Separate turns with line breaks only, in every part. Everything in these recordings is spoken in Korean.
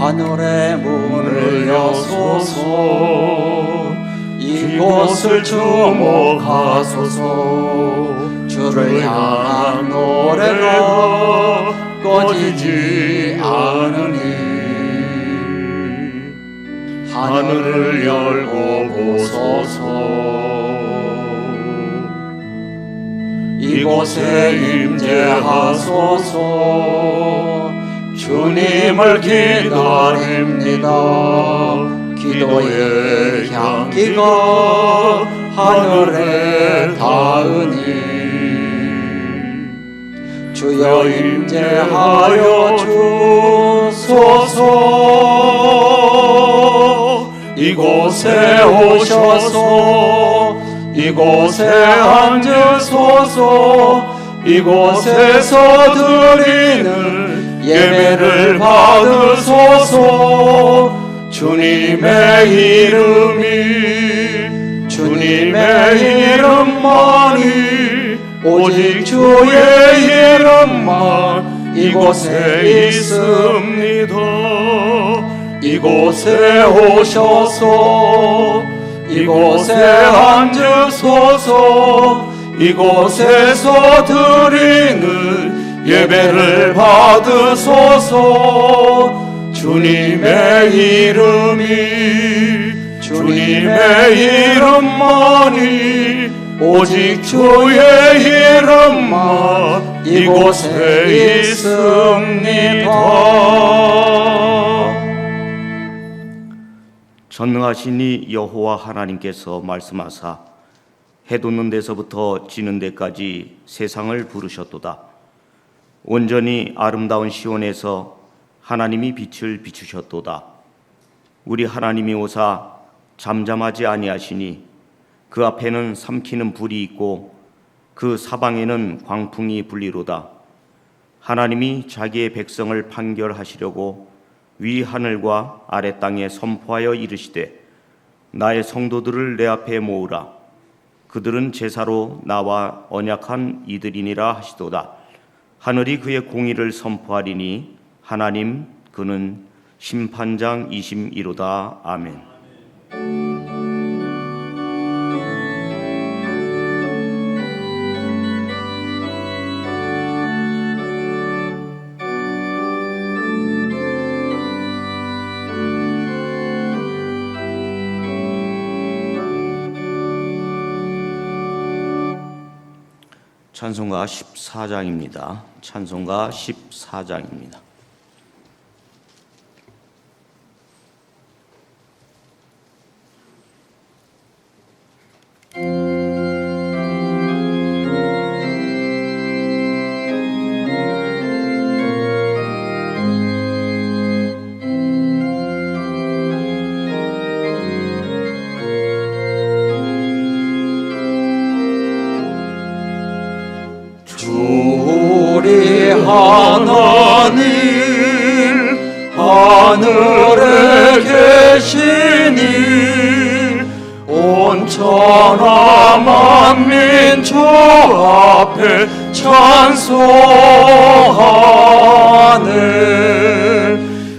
하늘의 문을 여소서 이곳을 주목하소서. 주를 향한 노래가 꺼지지 않으니 하늘을 열고 보소서. 이곳에 임재하소서. 주님을 기다립니다. 기도의 향기가 하늘에 닿으니 주여 임재하여 주소서. 이곳에 오셔서 이곳에 앉으소서. 이곳에서 드리는 예배를 받으소서. 주님의 이름이 주님의 이름만이 오직 주의 이름만 이곳에 있습니다. 이곳에 오셔서 이곳에 앉으소서. 이곳에서 드리는 예배를 받으소서. 주님의 이름이 주님의 이름만이 오직 주의 이름만 이곳에 있습니다.
전능하신 이 여호와 하나님께서 말씀하사 해 돋는 데서부터 지는 데까지 세상을 부르셨도다. 온전히 아름다운 시온에서 하나님이 빛을 비추셨도다. 우리 하나님이 오사 잠잠하지 아니하시니 그 앞에는 삼키는 불이 있고 그 사방에는 광풍이 불리로다. 하나님이 자기의 백성을 판결하시려고 위 하늘과 아래 땅에 선포하여 이르시되 나의 성도들을 내 앞에 모으라. 그들은 제사로 나와 언약한 이들이니라 하시도다. 하늘이 그의 공의를 선포하리니 하나님 그는 심판장이심이로다. 아멘. 찬송가 14장입니다. 찬송가 14장입니다.
우리 하나님 하늘에 계시니 온 천하 만민 주 앞에 찬송하네.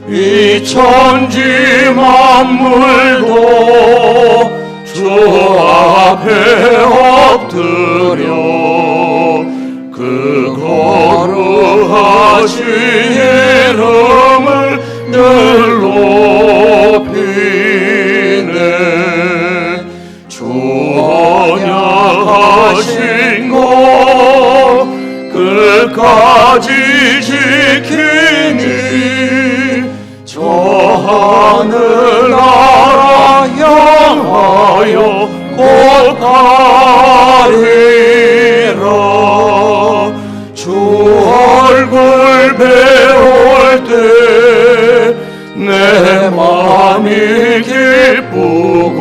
이 천지 만물도 주 앞에 엎드려 그 거룩하신 이름을 늘 높이네. 주 언약하신 것 끝까지 지키니 저 하늘나라 향하여 곧 가리라. 주 얼굴 배울 때 내 마음이 기쁘고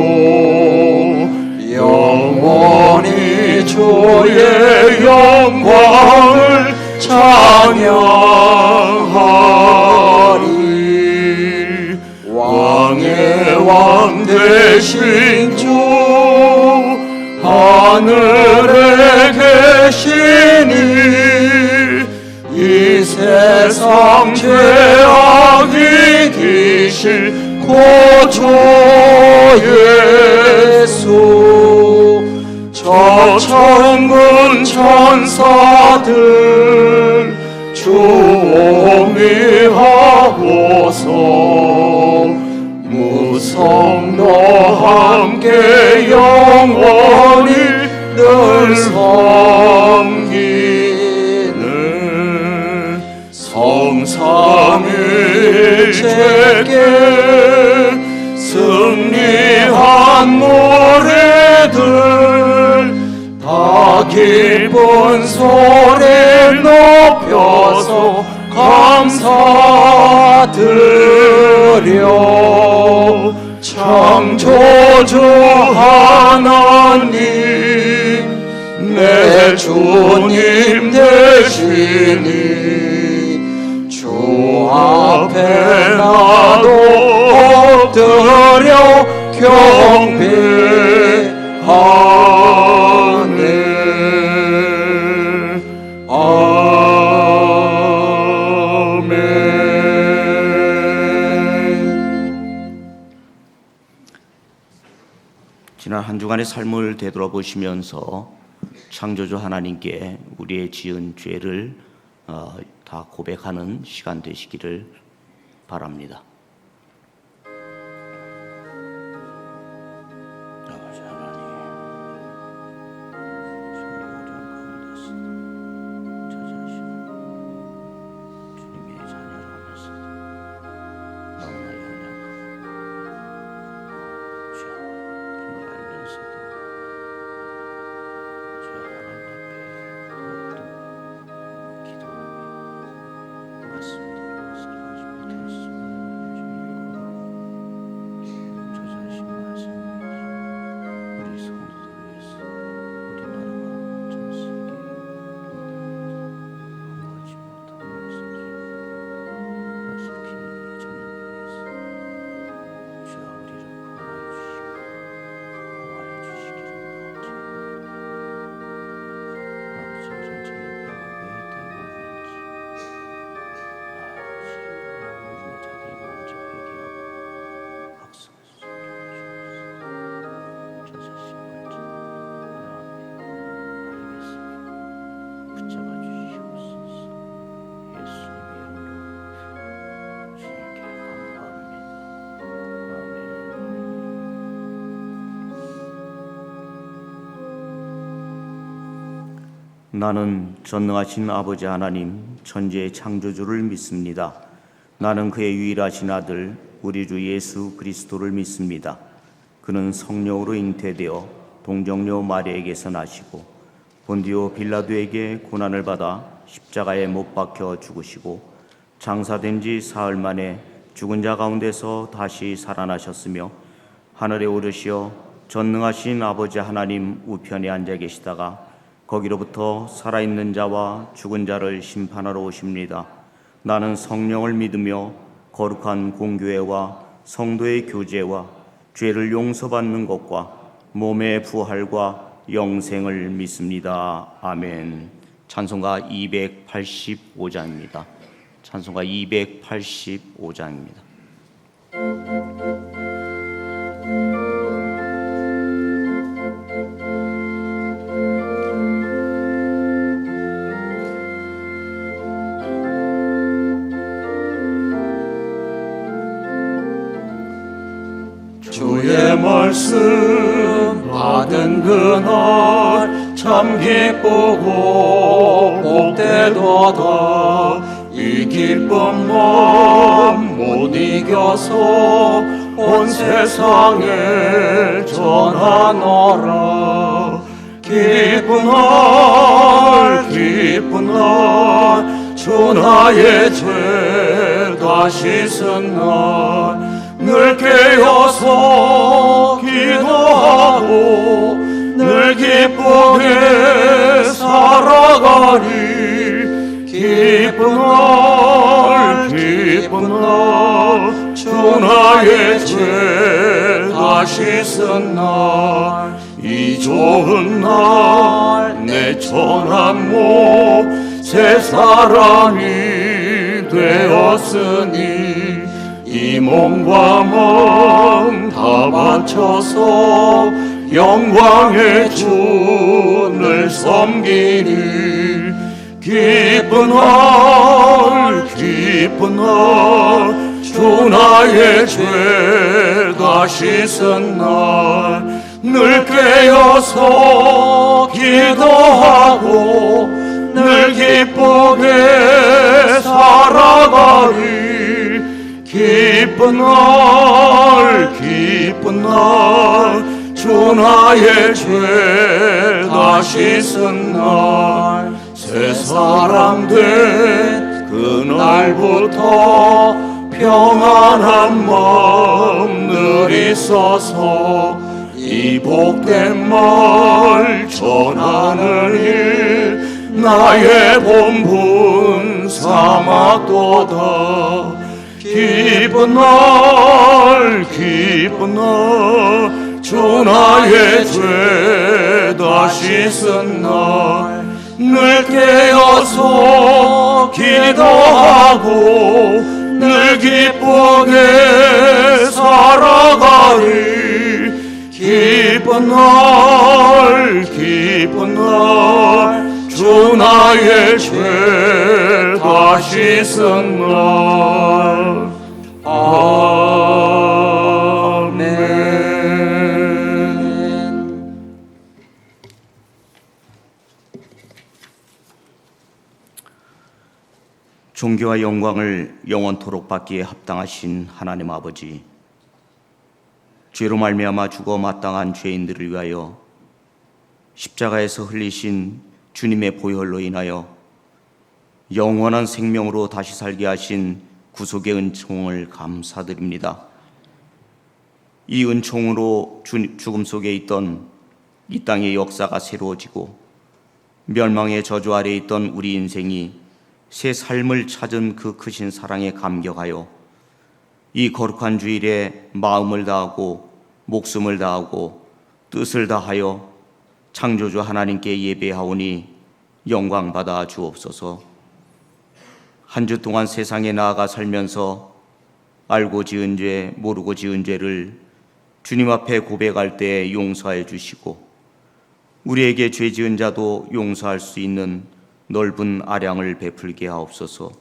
영원히 주의 영광을 찬양하리. 왕의 왕 되신 주 하늘에 계시니 이 세상 죄악이 이기실 구주 예수 저 천군 천사들 주미하고서 무성도 함께 영원히 늘 섬기는 성삼일체께 승리한 노래들 다 기쁜 소리 높여서 감사드려 창조주 하나님 내 주님 되시니 주 앞에 나도 엎드려 경배하네.
지난 한 주간의 삶을 되돌아보시면서 창조주 하나님께 우리의 지은 죄를 다 고백하는 시간 되시기를 바랍니다. 아버지 하나님, 저희 어려운 가운데서 저자하시는 주님의 자녀로 하면서 너무나 연약하고 죄악인 걸 알면서도 죄 하나님 앞에 더욱더 기도하며 말씀드리고 살아가지 못했습니다. 주님 저 자신 말씀해 우리 성도들 위해서 우리 나라와 전 세계에 항거하지 못한 말씀을 어설피 전염병에서 주여 우리를 구원하여 주시기를 원하지. 아버지 이런 전염병을 왜 때문에 왔는지 우리 자들이 먼저 회개하고 각성할 수 있게 해주옵소서. 저 자신을 하나님께서 붙잡아 주시옵소서. 예수님의 이름으로 주님께 감사합니다. 아멘. 나는 전능하신 아버지 하나님 천지의 창조주를 믿습니다. 나는 그의 유일하신 아들 우리 주 예수 그리스도를 믿습니다. 그는 성령으로 잉태되어 동정녀 마리아에게서 나시고 본디오 빌라도에게 고난을 받아 십자가에 못 박혀 죽으시고 장사된 지 사흘 만에 죽은 자 가운데서 다시 살아나셨으며 하늘에 오르시어 전능하신 아버지 하나님 우편에 앉아 계시다가 거기로부터 살아있는 자와 죽은 자를 심판하러 오십니다. 나는 성령을 믿으며 거룩한 공교회와 성도의 교제와 죄를 용서받는 것과 몸의 부활과 영생을 믿습니다. 아멘. 찬송가 285장입니다. 찬송가 285장입니다.
주의 말씀 받은 그날 참 기쁘고 복되도다. 이 기쁜 마음 못 이겨서 온 세상에 전하노라. 기쁜 날 주 나의 죄 다 씻은 날 늘 깨어서 기도하고 늘 기쁘게 살아가리. 기쁜 날 주 나의 죄 다 씻은 날 이 좋은 날 내 천한 몸 새 사람이 되었으니 이 몸과 마음 다 바쳐서 영광의 주를 섬기리. 기쁜 날 주 나의 죄 다 씻은 날 늘 깨어서 기도하고 늘 기쁘게 살아가리. 기쁜 날 주 나의 죄 다 씻은 날 새 사람 된 그날부터 평안한 마음 늘 있어서 이 복된 말 전하는 일 나의 본분 삼았도다. 기쁜 날 주 나의 죄 다 씻은 날 늘 깨어서 기도하고 늘 기쁘게 살아가리. 기쁜 날 주 나의 죄 다 씻은 날. 아멘.
존귀와 영광을 영원토록 받기에 합당하신 하나님 아버지, 죄로 말미암아 죽어 마땅한 죄인들을 위하여 십자가에서 흘리신 주님의 보혈로 인하여 영원한 생명으로 다시 살게 하신 구속의 은총을 감사드립니다. 이 은총으로 죽음 속에 있던 이 땅의 역사가 새로워지고 멸망의 저주 아래에 있던 우리 인생이 새 삶을 찾은 그 크신 사랑에 감격하여 이 거룩한 주일에 마음을 다하고 목숨을 다하고 뜻을 다하여 창조주 하나님께 예배하오니 영광받아 주옵소서. 한 주 동안 세상에 나아가 살면서 알고 지은 죄, 모르고 지은 죄를 주님 앞에 고백할 때 용서해 주시고 우리에게 죄 지은 자도 용서할 수 있는 넓은 아량을 베풀게 하옵소서.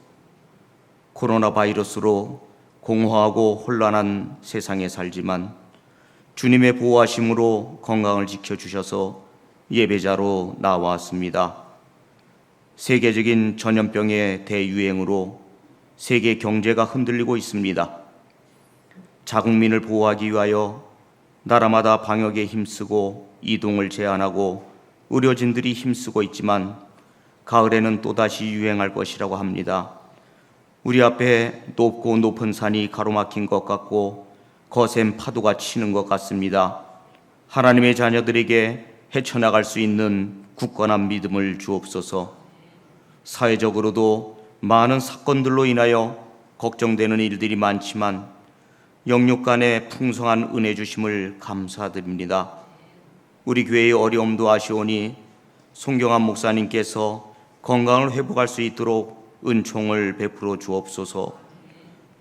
코로나 바이러스로 공허하고 혼란한 세상에 살지만 주님의 보호하심으로 건강을 지켜주셔서 예배자로 나왔습니다. 세계적인 전염병의 대유행으로 세계 경제가 흔들리고 있습니다. 자국민을 보호하기 위하여 나라마다 방역에 힘쓰고 이동을 제한하고 의료진들이 힘쓰고 있지만 가을에는 또다시 유행할 것이라고 합니다. 우리 앞에 높고 높은 산이 가로막힌 것 같고 거센 파도가 치는 것 같습니다. 하나님의 자녀들에게 헤쳐나갈 수 있는 굳건한 믿음을 주옵소서. 사회적으로도 많은 사건들로 인하여 걱정되는 일들이 많지만 영육 간의 풍성한 은혜 주심을 감사드립니다. 우리 교회의 어려움도 아시오니 송경환 목사님께서 건강을 회복할 수 있도록 은총을 베풀어 주옵소서.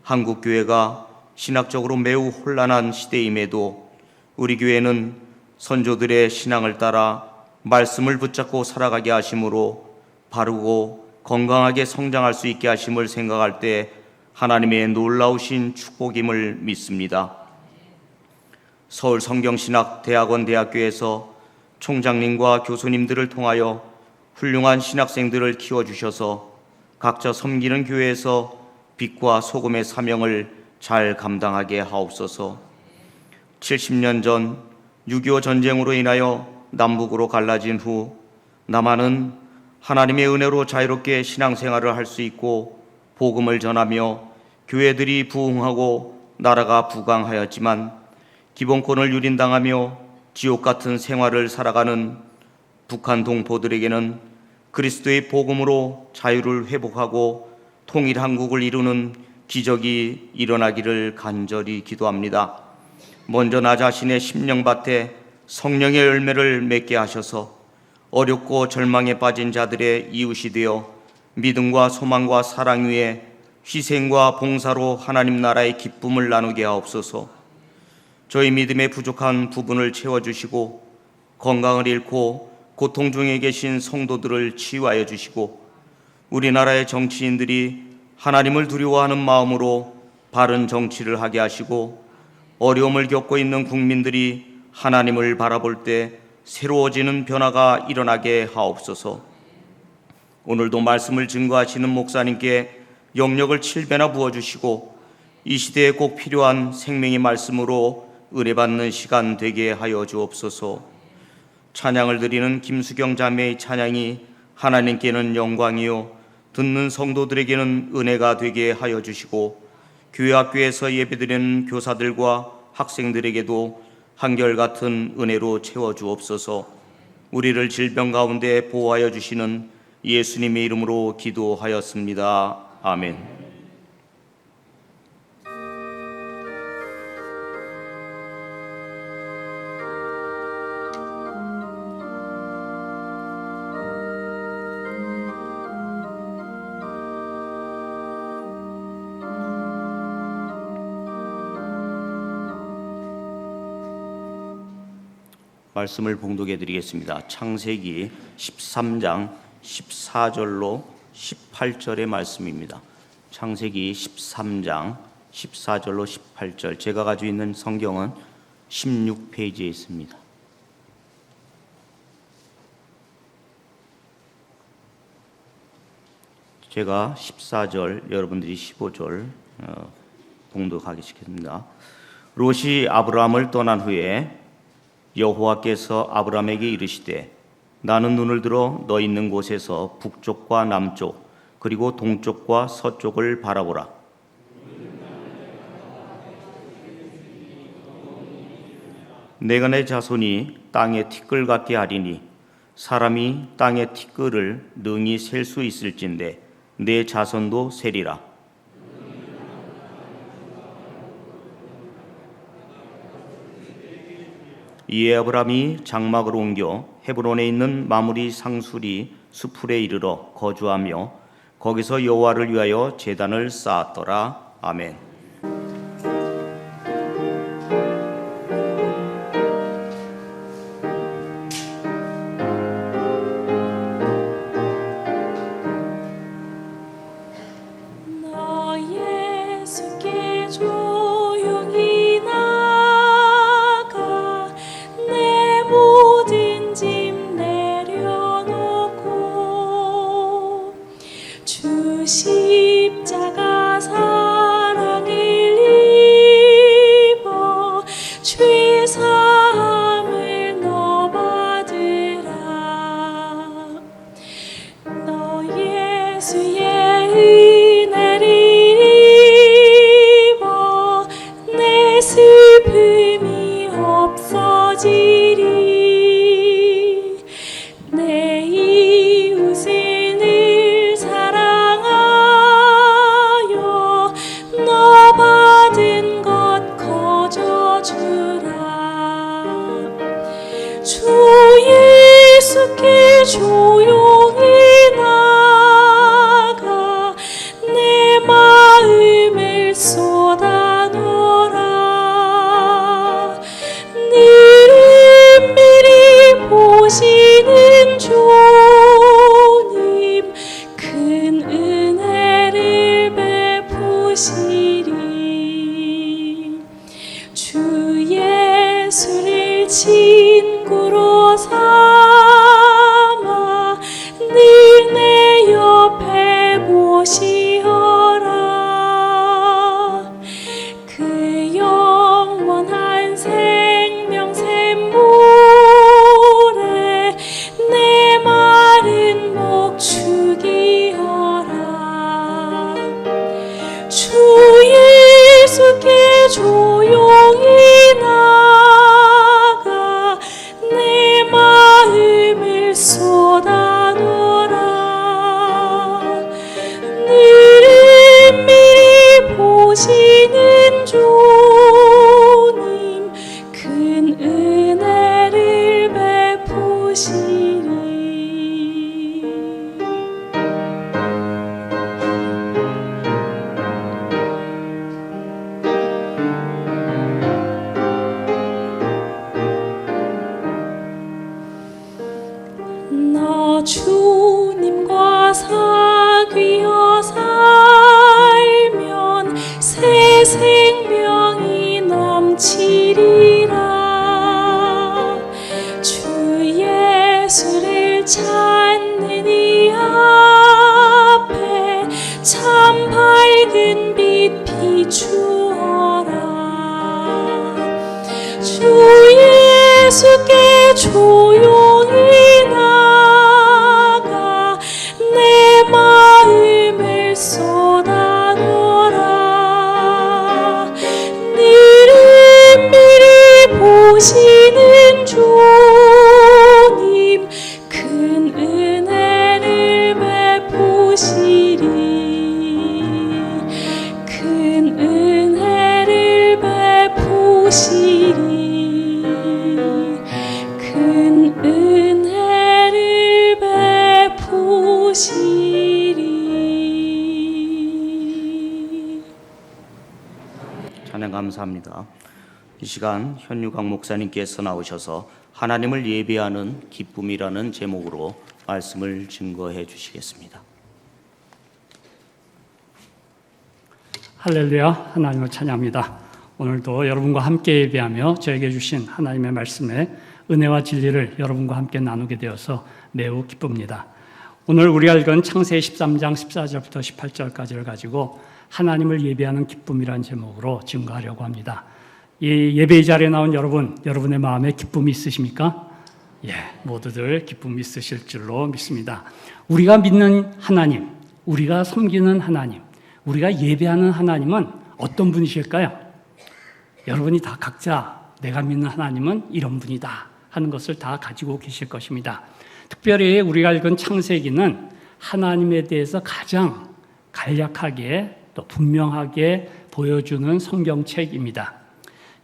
한국 교회가 신학적으로 매우 혼란한 시대임에도 우리 교회는 선조들의 신앙을 따라 말씀을 붙잡고 살아가게 하심으로 바르고 건강하게 성장할 수 있게 하심을 생각할 때 하나님의 놀라우신 축복임을 믿습니다. 서울 성경신학대학원 대학교에서 총장님과 교수님들을 통하여 훌륭한 신학생들을 키워주셔서 각자 섬기는 교회에서 빛과 소금의 사명을 잘 감당하게 하옵소서. 70년 전 6.25 전쟁으로 인하여 남북으로 갈라진 후 남한은 하나님의 은혜로 자유롭게 신앙생활을 할 수 있고 복음을 전하며 교회들이 부흥하고 나라가 부강하였지만 기본권을 유린당하며 지옥 같은 생활을 살아가는 북한 동포들에게는 그리스도의 복음으로 자유를 회복하고 통일 한국을 이루는 기적이 일어나기를 간절히 기도합니다. 먼저 나 자신의 심령밭에 성령의 열매를 맺게 하셔서 어렵고 절망에 빠진 자들의 이웃이 되어 믿음과 소망과 사랑 위에
희생과 봉사로 하나님 나라의 기쁨을 나누게 하옵소서. 저희 믿음에 부족한 부분을 채워주시고 건강을 잃고 고통 중에 계신 성도들을 치유하여 주시고 우리나라의 정치인들이 하나님을 두려워하는 마음으로 바른 정치를 하게 하시고 어려움을 겪고 있는 국민들이 하나님을 바라볼 때 새로워지는 변화가 일어나게 하옵소서. 오늘도 말씀을 증거하시는 목사님께 영력을 7배나 부어주시고 이 시대에 꼭 필요한 생명의 말씀으로 은혜 받는 시간 되게 하여 주옵소서. 찬양을 드리는 김수경 자매의 찬양이 하나님께는 영광이요 듣는 성도들에게는 은혜가 되게 하여 주시고 교회 학교에서 예배드리는 교사들과 학생들에게도 한결같은 은혜로 채워 주옵소서. 우리를 질병 가운데 보호하여 주시는 예수님의 이름으로 기도하였습니다. 아멘. 말씀을 봉독해 드리겠습니다. 창세기 13장 14절로 18절의 말씀입니다. 창세기 13장 14절로 18절. 제가 가지고 있는 성경은 16페이지에 있습니다. 제가 14절, 여러분들이 15절 봉독하겠습니다. 롯이 아브라함을 떠난 후에 여호와께서 아브라함에게 이르시되 나는 눈을 들어 너 있는 곳에서 북쪽과 남쪽 그리고 동쪽과 서쪽을 바라보라. 내가 내 자손이 땅의 티끌 같게 하리니 사람이 땅의 티끌을 능히 셀 수 있을진데 내 자손도 세리라. 이에 아브라함이 장막을 옮겨 헤브론에 있는 마므리 상수리 수풀에 이르러 거주하며 거기서 여호와를 위하여 제단을 쌓았더라. 아멘.
나 예수께 조용히 내 모든 짐 내려놓고 주 십자가 사랑을 입어 죄 사함을 너 받으라. 너 예수의 은혜를 입어 내 슬픔이 없어지리. 내 이웃을 늘 사랑하여 너 받은 것 거저주라. 주 예수께 조용히 나가 내 마음을 쏟아놓으라. 늘 은밀히 보시는 주님 큰 은혜를 베푸시리. 주 예수를 친구로 삼아 늘 내 옆에 모시어라. 그 영원한 생명샘물에 내 마른 목 죽이어라. 주 예수께 조용히 나가 내 마음을 쏟아놓으라. 늘 은밀히 보시는 주님 큰 은혜를 베푸시리. 생명이 넘치리라. 주 예수를 찾는 이 앞에 참 밝은 빛 비추어라. 주 예수께 조용히 나가 내 마음을 쏟아놓으라. 미리 보시는 주님 큰 은혜를 베푸시리. 큰 은혜를 베푸시리. 큰 은혜를 베푸시리.
찬양 감사합니다. 이 시간 현유광 목사님께서 나오셔서 하나님을 예배하는 기쁨이라는 제목으로 말씀을 증거해 주시겠습니다.
할렐루야, 하나님을 찬양합니다. 오늘도 여러분과 함께 예배하며 저에게 주신 하나님의 말씀에 은혜와 진리를 여러분과 함께 나누게 되어서 매우 기쁩니다. 오늘 우리가 읽은 창세기 13장 14절부터 18절까지를 가지고 하나님을 예배하는 기쁨이라는 제목으로 증거하려고 합니다. 이 예배 자리에 나온 여러분, 여러분의 마음에 기쁨이 있으십니까? 예, 모두들 기쁨이 있으실 줄로 믿습니다. 우리가 믿는 하나님, 우리가 섬기는 하나님, 우리가 예배하는 하나님은 어떤 분이실까요? 여러분이 다 각자 내가 믿는 하나님은 이런 분이다 하는 것을 다 가지고 계실 것입니다. 특별히 우리가 읽은 창세기는 하나님에 대해서 가장 간략하게 또 분명하게 보여주는 성경책입니다.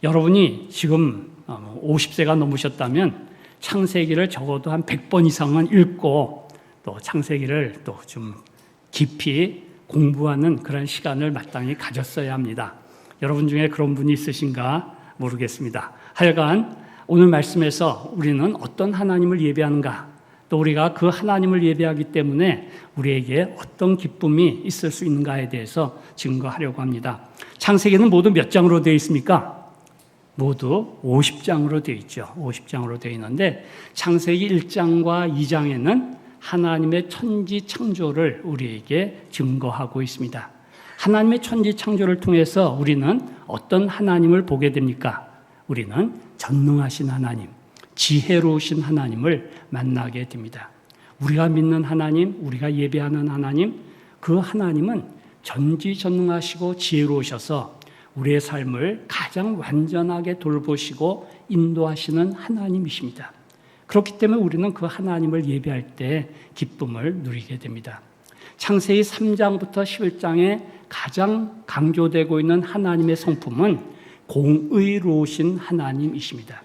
여러분이 지금 50세가 넘으셨다면 창세기를 적어도 한 100번 이상은 읽고 또 창세기를 또 좀 깊이 공부하는 그런 시간을 마땅히 가졌어야 합니다. 여러분 중에 그런 분이 있으신가 모르겠습니다. 하여간 오늘 말씀에서 우리는 어떤 하나님을 예배하는가, 또 우리가 그 하나님을 예배하기 때문에 우리에게 어떤 기쁨이 있을 수 있는가에 대해서 증거하려고 합니다. 창세기는 모두 몇 장으로 되어 있습니까? 모두 50장으로 되어 있죠. 50장으로 되어 있는데 창세기 1장과 2장에는 하나님의 천지 창조를 우리에게 증거하고 있습니다. 하나님의 천지 창조를 통해서 우리는 어떤 하나님을 보게 됩니까? 우리는 전능하신 하나님, 지혜로우신 하나님을 만나게 됩니다. 우리가 믿는 하나님, 우리가 예배하는 하나님, 그 하나님은 전지전능하시고 지혜로우셔서 우리의 삶을 가장 완전하게 돌보시고 인도하시는 하나님이십니다. 그렇기 때문에 우리는 그 하나님을 예배할 때 기쁨을 누리게 됩니다. 창세기 3장부터 11장에 가장 강조되고 있는 하나님의 성품은 공의로우신 하나님이십니다.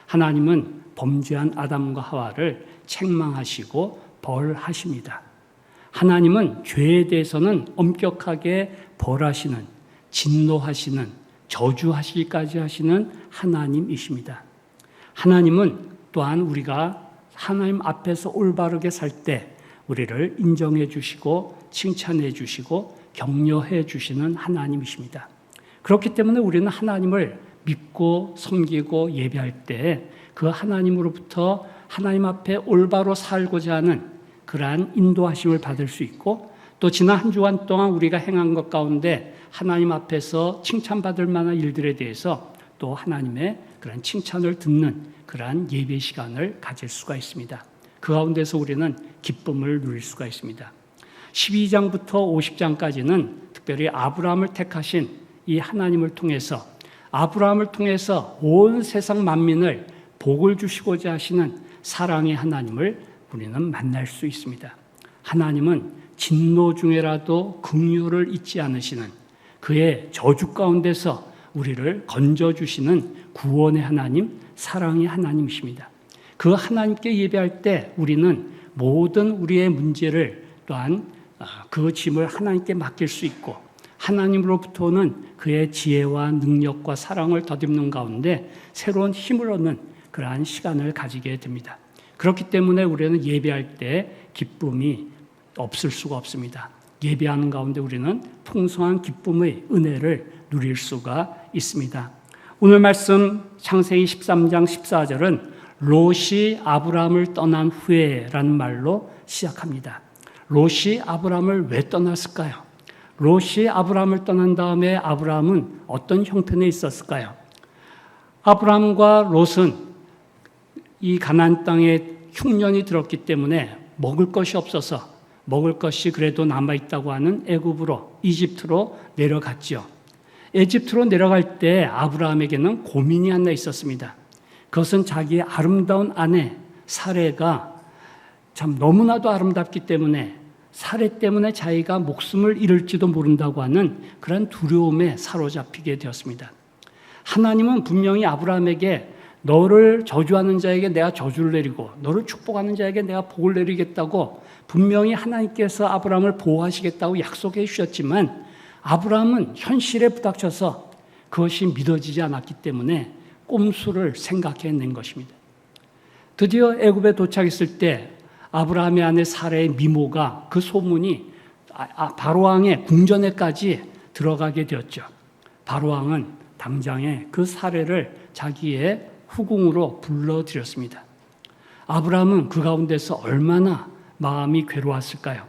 하나님은 범죄한 아담과 하와를 책망하시고 벌하십니다. 하나님은 죄에 대해서는 엄격하게 벌하시는, 진노하시는, 저주하시기까지 하시는 하나님이십니다. 하나님은 또한 우리가 하나님 앞에서 올바르게 살 때 우리를 인정해 주시고 칭찬해 주시고 격려해 주시는 하나님이십니다. 그렇기 때문에 우리는 하나님을 믿고 섬기고 예배할 때 그 하나님으로부터 하나님 앞에 올바로 살고자 하는 그러한 인도하심을 받을 수 있고, 또 지난 한 주간 동안 우리가 행한 것 가운데 하나님 앞에서 칭찬받을 만한 일들에 대해서 또 하나님의 그런 칭찬을 듣는 그러한 예배 시간을 가질 수가 있습니다. 그 가운데서 우리는 기쁨을 누릴 수가 있습니다. 12장부터 50장까지는 특별히 아브라함을 택하신 이 하나님을 통해서, 아브라함을 통해서 온 세상 만민을 복을 주시고자 하시는 사랑의 하나님을 우리는 만날 수 있습니다. 하나님은 진노 중에라도 긍휼을 잊지 않으시는, 그의 저주 가운데서 우리를 건져주시는 구원의 하나님, 사랑의 하나님이십니다. 그 하나님께 예배할 때 우리는 모든 우리의 문제를 또한 그 짐을 하나님께 맡길 수 있고, 하나님으로부터는 그의 지혜와 능력과 사랑을 덧입는 가운데 새로운 힘을 얻는 그러한 시간을 가지게 됩니다. 그렇기 때문에 우리는 예배할 때 기쁨이 없을 수가 없습니다. 예배하는 가운데 우리는 풍성한 기쁨의 은혜를 누릴 수가 있습니다. 오늘 말씀 창세기 13장 14절은 롯이 아브라함을 떠난 후에라는 말로 시작합니다. 롯이 아브라함을 왜 떠났을까요? 롯이 아브라함을 떠난 다음에 아브라함은 어떤 형편에 있었을까요? 아브라함과 롯은 이 가나안 땅에 흉년이 들었기 때문에 먹을 것이 없어서 먹을 것이 그래도 남아있다고 하는 애굽으로 이집트로 내려갔지요. 이집트로 내려갈 때 아브라함에게는 고민이 하나 있었습니다. 그것은 자기의 아름다운 아내 사레가 참 너무나도 아름답기 때문에 사레 때문에 자기가 목숨을 잃을지도 모른다고 하는 그런 두려움에 사로잡히게 되었습니다. 하나님은 분명히 아브라함에게 너를 저주하는 자에게 내가 저주를 내리고 너를 축복하는 자에게 내가 복을 내리겠다고 분명히 하나님께서 아브라함을 보호하시겠다고 약속해 주셨지만 아브라함은 현실에 부닥쳐서 그것이 믿어지지 않았기 때문에 꼼수를 생각해낸 것입니다. 드디어 애굽에 도착했을 때 아브라함의 아내 사라의 미모가 그 소문이 바로왕의 궁전에까지 들어가게 되었죠. 바로왕은 당장에 그 사례를 자기의 후궁으로 불러들였습니다. 아브라함은 그 가운데서 얼마나 마음이 괴로웠을까요?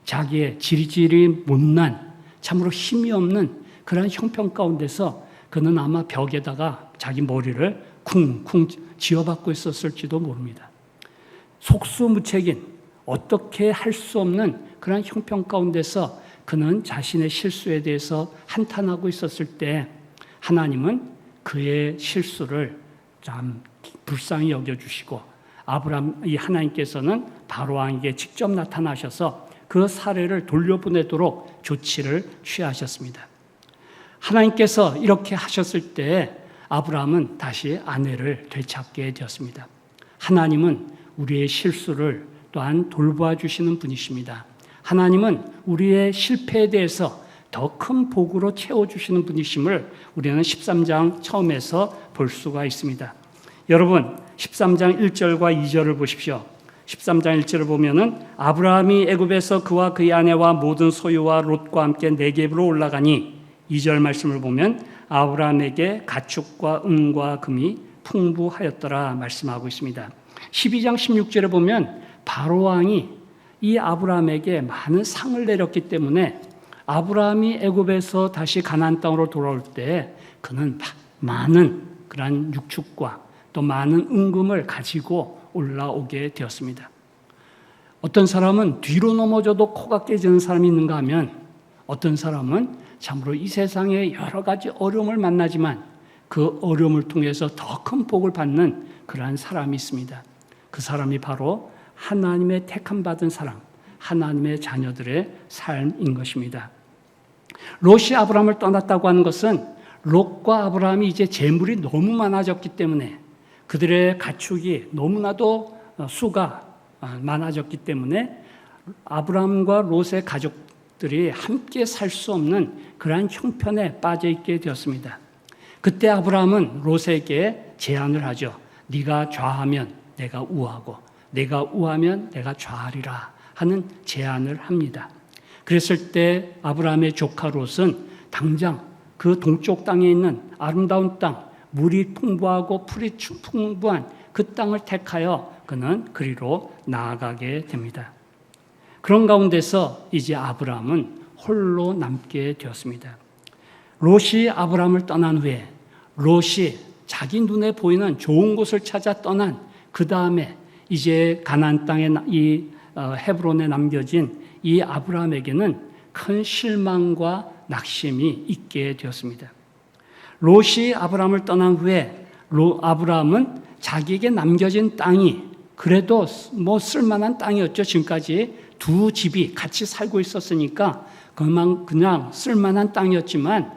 자기의 지리지리 못난 참으로 힘이 없는 그런 형편 가운데서 그는 아마 벽에다가 자기 머리를 쿵쿵 지어박고 있었을지도 모릅니다. 속수무책인 어떻게 할 수 없는 그런 형편 가운데서 그는 자신의 실수에 대해서 한탄하고 있었을 때 하나님은 그의 실수를 참 불쌍히 여겨주시고 이 하나님께서는 바로왕에게 직접 나타나셔서 그 사례를 돌려보내도록 조치를 취하셨습니다. 하나님께서 이렇게 하셨을 때 아브라함은 다시 아내를 되찾게 되었습니다. 하나님은 우리의 실수를 또한 돌봐 주시는 분이십니다. 하나님은 우리의 실패에 대해서 더 큰 복으로 채워주시는 분이심을 우리는 13장 처음에서 볼 수가 있습니다. 여러분 13장 1절과 2절을 보십시오. 13장 1절을 보면은 아브라함이 애굽에서 그와 그의 아내와 모든 소유와 롯과 함께 네겝으로 올라가니 2절 말씀을 보면 아브라함에게 가축과 은과 금이 풍부하였더라 말씀하고 있습니다. 12장 16절에 보면 바로왕이 이 아브라함에게 많은 상을 내렸기 때문에 아브라함이 애굽에서 다시 가나안 땅으로 돌아올 때 그는 많은 그런 육축과 또 많은 은금을 가지고 올라오게 되었습니다. 어떤 사람은 뒤로 넘어져도 코가 깨지는 사람이 있는가 하면 어떤 사람은 참으로 이 세상에 여러 가지 어려움을 만나지만 그 어려움을 통해서 더 큰 복을 받는 그러한 사람이 있습니다. 그 사람이 바로 하나님의 택함 받은 사람, 하나님의 자녀들의 삶인 것입니다. 롯이 아브라함을 떠났다고 하는 것은 롯과 아브라함이 이제 재물이 너무 많아졌기 때문에 그들의 가축이 너무나도 수가 많아졌기 때문에 아브라함과 롯의 가족들이 함께 살 수 없는 그러한 형편에 빠져 있게 되었습니다. 그때 아브라함은 롯에게 제안을 하죠. 네가 좌하면 내가 우하고 내가 우하면 내가 좌하리라 하는 제안을 합니다. 그랬을 때 아브라함의 조카 롯은 당장 그 동쪽 땅에 있는 아름다운 땅, 물이 풍부하고 풀이 풍부한 그 땅을 택하여 그는 그리로 나아가게 됩니다. 그런 가운데서 이제 아브라함은 홀로 남게 되었습니다. 롯이 아브라함을 떠난 후에 롯이 자기 눈에 보이는 좋은 곳을 찾아 떠난 그 다음에 이제 가나안 땅에 이 헤브론에 남겨진 이 아브라함에게는 큰 실망과 낙심이 있게 되었습니다. 롯이 아브라함을 떠난 후에 아브라함은 자기에게 남겨진 땅이 그래도 뭐 쓸만한 땅이었죠. 지금까지 두 집이 같이 살고 있었으니까 그냥 쓸만한 땅이었지만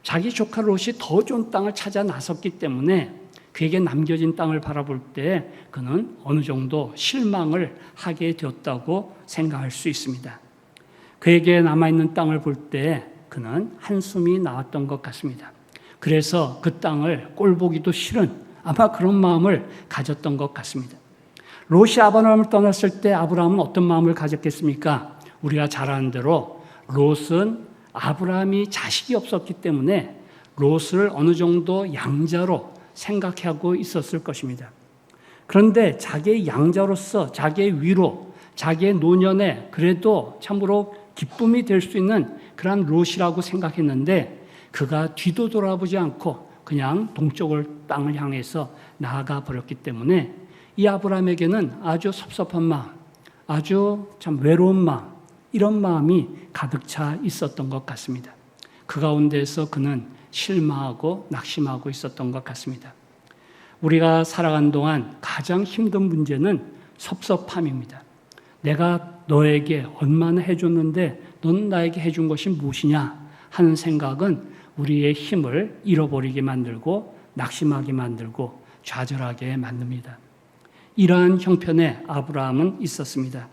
자기 조카 롯이 더 좋은 땅을 찾아 나섰기 때문에 그에게 남겨진 땅을 바라볼 때 그는 어느 정도 실망을 하게 되었다고 생각할 수 있습니다. 그에게 남아있는 땅을 볼 때 그는 한숨이 나왔던 것 같습니다. 그래서 그 땅을 꼴보기도 싫은 아마 그런 마음을 가졌던 것 같습니다. 롯이 아브라함을 떠났을 때 아브라함은 어떤 마음을 가졌겠습니까? 우리가 잘 아는 대로 롯은 아브라함이 자식이 없었기 때문에 롯을 어느 정도 양자로 생각하고 있었을 것입니다. 그런데 자기의 양자로서 자기의 위로, 자기의 노년에 그래도 참으로 기쁨이 될 수 있는 그러한 롯이라고 생각했는데 그가 뒤도 돌아보지 않고 그냥 동쪽을 땅을 향해서 나아가 버렸기 때문에 이 아브라함에게는 아주 섭섭한 마음, 아주 참 외로운 마음, 이런 마음이 가득 차 있었던 것 같습니다. 그 가운데서 그는 실망하고 낙심하고 있었던 것 같습니다. 우리가 살아간 동안 가장 힘든 문제는 섭섭함입니다. 내가 너에게 얼마나 해줬는데 넌 나에게 해준 것이 무엇이냐 하는 생각은 우리의 힘을 잃어버리게 만들고 낙심하게 만들고 좌절하게 만듭니다. 이러한 형편에 아브라함은 있었습니다.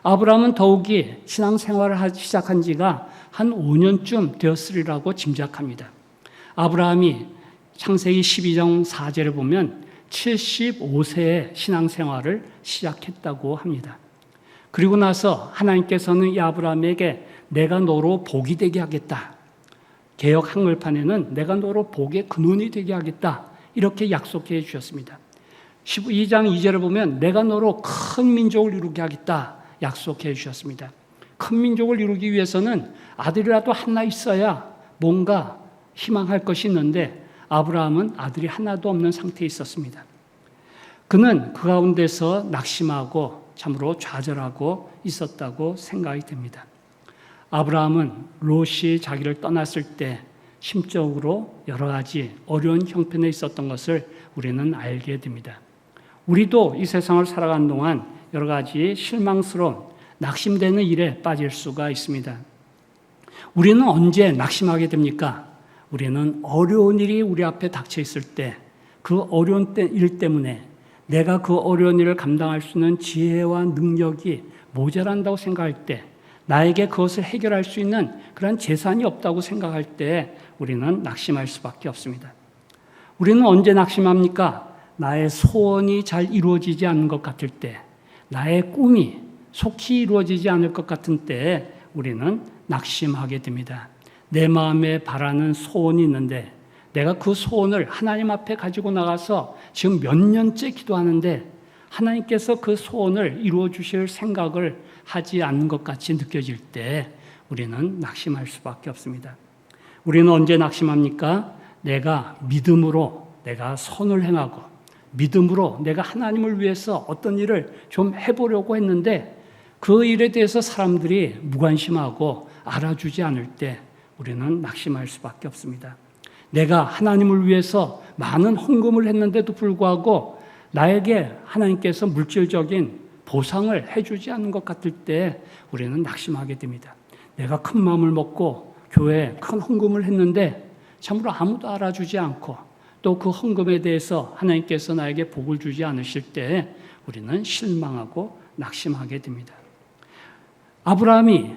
아브라함은 더욱이 신앙생활을 시작한 지가 한 5년쯤 되었으리라고 짐작합니다. 아브라함이 창세기 12장 4절에 보면 75세에 신앙생활을 시작했다고 합니다. 그리고 나서 하나님께서는 이 아브라함에게 내가 너로 복이 되게 하겠다. 개역 한글판에는 내가 너로 복의 근원이 되게 하겠다. 이렇게 약속해 주셨습니다. 12장 2절을 보면 내가 너로 큰 민족을 이루게 하겠다. 약속해 주셨습니다. 큰 민족을 이루기 위해서는 아들이라도 하나 있어야 뭔가 희망할 것이 있는데 아브라함은 아들이 하나도 없는 상태에 있었습니다. 그는 그 가운데서 낙심하고 참으로 좌절하고 있었다고 생각이 됩니다. 아브라함은 롯이 자기를 떠났을 때 심적으로 여러 가지 어려운 형편에 있었던 것을 우리는 알게 됩니다. 우리도 이 세상을 살아가는 동안 여러 가지 실망스러운 낙심되는 일에 빠질 수가 있습니다. 우리는 언제 낙심하게 됩니까? 우리는 어려운 일이 우리 앞에 닥쳐 있을 때 그 어려운 일 때문에 내가 그 어려운 일을 감당할 수 있는 지혜와 능력이 모자란다고 생각할 때 나에게 그것을 해결할 수 있는 그런 재산이 없다고 생각할 때 우리는 낙심할 수밖에 없습니다. 우리는 언제 낙심합니까? 나의 소원이 잘 이루어지지 않는 것 같을 때, 나의 꿈이 속히 이루어지지 않을 것 같은 때에 우리는 낙심하게 됩니다. 내 마음에 바라는 소원이 있는데 내가 그 소원을 하나님 앞에 가지고 나가서 지금 몇 년째 기도하는데 하나님께서 그 소원을 이루어 주실 생각을 하지 않는 것 같이 느껴질 때 우리는 낙심할 수밖에 없습니다. 우리는 언제 낙심합니까? 내가 믿음으로 내가 선을 행하고 믿음으로 내가 하나님을 위해서 어떤 일을 좀 해보려고 했는데 그 일에 대해서 사람들이 무관심하고 알아주지 않을 때 우리는 낙심할 수밖에 없습니다. 내가 하나님을 위해서 많은 헌금을 했는데도 불구하고 나에게 하나님께서 물질적인 보상을 해주지 않는 것 같을 때 우리는 낙심하게 됩니다. 내가 큰 마음을 먹고 교회에 큰 헌금을 했는데 참으로 아무도 알아주지 않고 또 그 헌금에 대해서 하나님께서 나에게 복을 주지 않으실 때 우리는 실망하고 낙심하게 됩니다. 아브라함이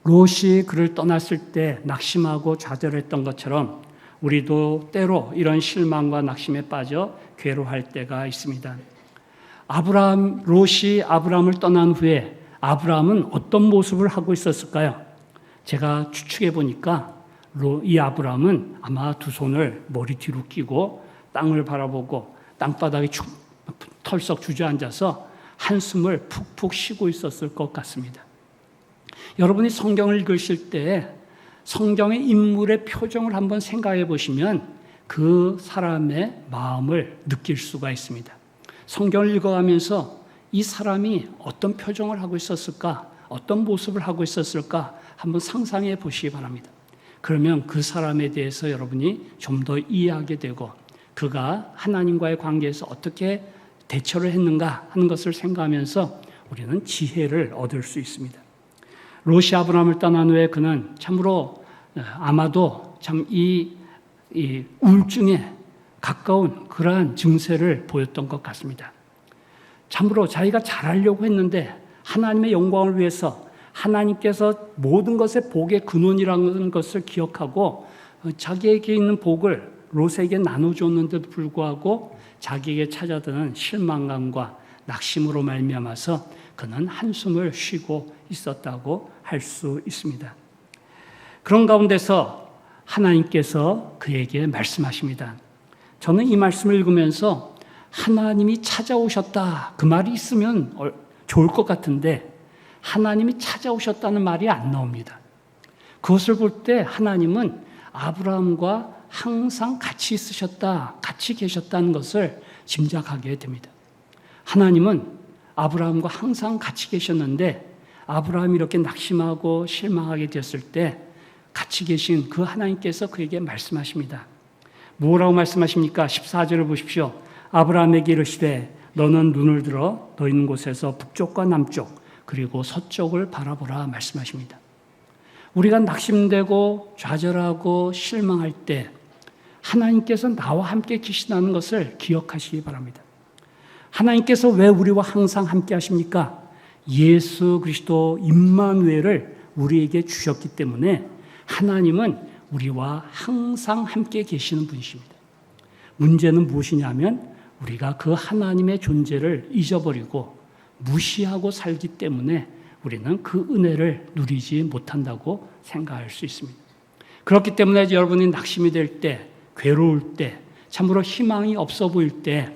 롯이 그를 떠났을 때 낙심하고 좌절했던 것처럼 우리도 때로 이런 실망과 낙심에 빠져 괴로워할 때가 있습니다. 롯이 아브라함을 떠난 후에 아브라함은 어떤 모습을 하고 있었을까요? 제가 추측해 보니까 이 아브라함은 아마 두 손을 머리 뒤로 끼고 땅을 바라보고 땅바닥에 털썩 주저앉아서 한숨을 푹푹 쉬고 있었을 것 같습니다. 여러분이 성경을 읽으실 때 성경의 인물의 표정을 한번 생각해 보시면 그 사람의 마음을 느낄 수가 있습니다. 성경을 읽어가면서 이 사람이 어떤 표정을 하고 있었을까? 어떤 모습을 하고 있었을까? 한번 상상해 보시기 바랍니다. 그러면 그 사람에 대해서 여러분이 좀 더 이해하게 되고 그가 하나님과의 관계에서 어떻게 대처를 했는가 하는 것을 생각하면서 우리는 지혜를 얻을 수 있습니다. 롯이 아브라함을 떠난 후에 그는 참으로 아마도 참 이 우울증에 가까운 그러한 증세를 보였던 것 같습니다. 참으로 자기가 잘하려고 했는데 하나님의 영광을 위해서 하나님께서 모든 것의 복의 근원이라는 것을 기억하고 자기에게 있는 복을 롯에게 나눠줬는데도 불구하고 자기에게 찾아드는 실망감과 낙심으로 말미암아서 그는 한숨을 쉬고 있었다고 할 수 있습니다. 그런 가운데서 하나님께서 그에게 말씀하십니다. 저는 이 말씀을 읽으면서 하나님이 찾아오셨다 그 말이 있으면 좋을 것 같은데 하나님이 찾아오셨다는 말이 안 나옵니다. 그것을 볼 때 하나님은 아브라함과 항상 같이 있으셨다, 같이 계셨다는 것을 짐작하게 됩니다. 하나님은 아브라함과 항상 같이 계셨는데 아브라함이 이렇게 낙심하고 실망하게 되었을 때 같이 계신 그 하나님께서 그에게 말씀하십니다. 뭐라고 말씀하십니까? 14절을 보십시오. 아브라함에게 이르시되 너는 눈을 들어 너 있는 곳에서 북쪽과 남쪽 그리고 서쪽을 바라보라 말씀하십니다. 우리가 낙심되고 좌절하고 실망할 때 하나님께서 나와 함께 계시다는 것을 기억하시기 바랍니다. 하나님께서 왜 우리와 항상 함께 하십니까? 예수 그리스도 임마누엘을 우리에게 주셨기 때문에 하나님은 우리와 항상 함께 계시는 분이십니다. 문제는 무엇이냐면 우리가 그 하나님의 존재를 잊어버리고 무시하고 살기 때문에 우리는 그 은혜를 누리지 못한다고 생각할 수 있습니다. 그렇기 때문에 여러분이 낙심이 될 때, 괴로울 때, 참으로 희망이 없어 보일 때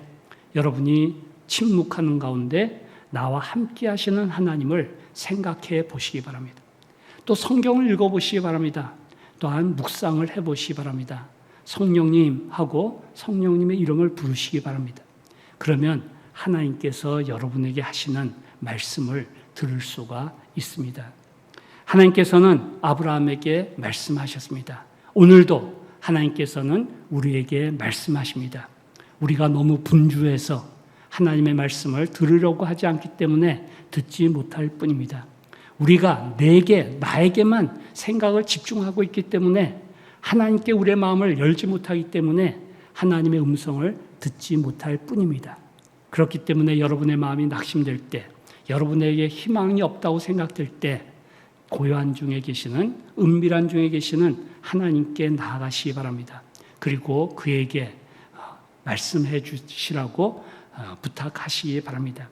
여러분이 침묵하는 가운데 나와 함께 하시는 하나님을 생각해 보시기 바랍니다. 또 성경을 읽어보시기 바랍니다. 또한 묵상을 해보시기 바랍니다. 성령님하고 성령님의 이름을 부르시기 바랍니다. 그러면 하나님께서 여러분에게 하시는 말씀을 들을 수가 있습니다. 하나님께서는 아브라함에게 말씀하셨습니다. 오늘도 하나님께서는 우리에게 말씀하십니다. 우리가 너무 분주해서 하나님의 말씀을 들으려고 하지 않기 때문에 듣지 못할 뿐입니다. 우리가 나에게만 생각을 집중하고 있기 때문에 하나님께 우리의 마음을 열지 못하기 때문에 하나님의 음성을 듣지 못할 뿐입니다. 그렇기 때문에 여러분의 마음이 낙심될 때, 여러분에게 희망이 없다고 생각될 때 고요한 중에 계시는, 은밀한 중에 계시는 하나님께 나아가시기 바랍니다. 그리고 그에게 말씀해 주시라고 부탁하시기 바랍니다.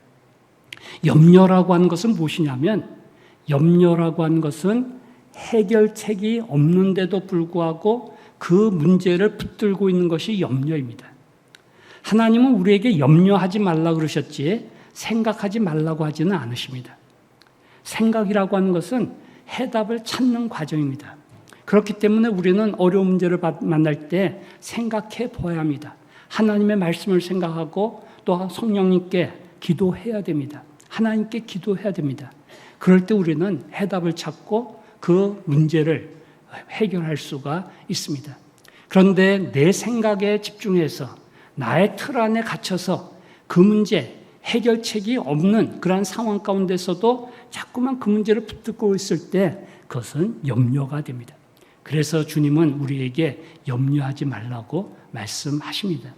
염려라고 하는 것은 무엇이냐면 염려라고 하는 것은 해결책이 없는데도 불구하고 그 문제를 붙들고 있는 것이 염려입니다. 하나님은 우리에게 염려하지 말라 그러셨지 생각하지 말라고 하지는 않으십니다. 생각이라고 하는 것은 해답을 찾는 과정입니다. 그렇기 때문에 우리는 어려운 문제를 만날 때 생각해 보아야 합니다. 하나님의 말씀을 생각하고 또 성령님께 기도해야 됩니다. 하나님께 기도해야 됩니다. 그럴 때 우리는 해답을 찾고 그 문제를 해결할 수가 있습니다. 그런데 내 생각에 집중해서 나의 틀 안에 갇혀서 그 문제 해결책이 없는 그러한 상황 가운데서도 자꾸만 그 문제를 붙들고 있을 때 그것은 염려가 됩니다. 그래서 주님은 우리에게 염려하지 말라고 말씀하십니다.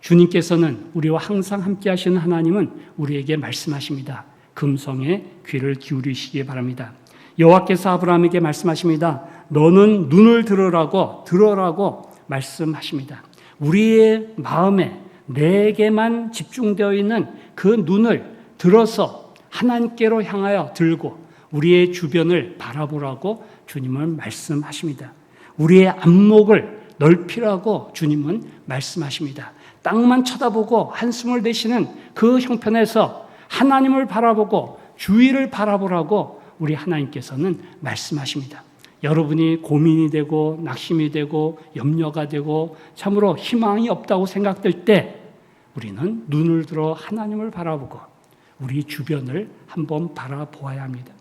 주님께서는 우리와 항상 함께 하시는 하나님은 우리에게 말씀하십니다. 금성에 귀를 기울이시기 바랍니다. 여호와께서 아브라함에게 말씀하십니다. 너는 눈을 들으라고 말씀하십니다. 우리의 마음에 내게만 집중되어 있는 그 눈을 들어서 하나님께로 향하여 들고 우리의 주변을 바라보라고 주님은 말씀하십니다. 우리의 안목을 넓히라고 주님은 말씀하십니다. 땅만 쳐다보고 한숨을 내쉬는 그 형편에서 하나님을 바라보고 주위를 바라보라고 우리 하나님께서는 말씀하십니다. 여러분이 고민이 되고 낙심이 되고 염려가 되고 참으로 희망이 없다고 생각될 때 우리는 눈을 들어 하나님을 바라보고 우리 주변을 한번 바라보아야 합니다.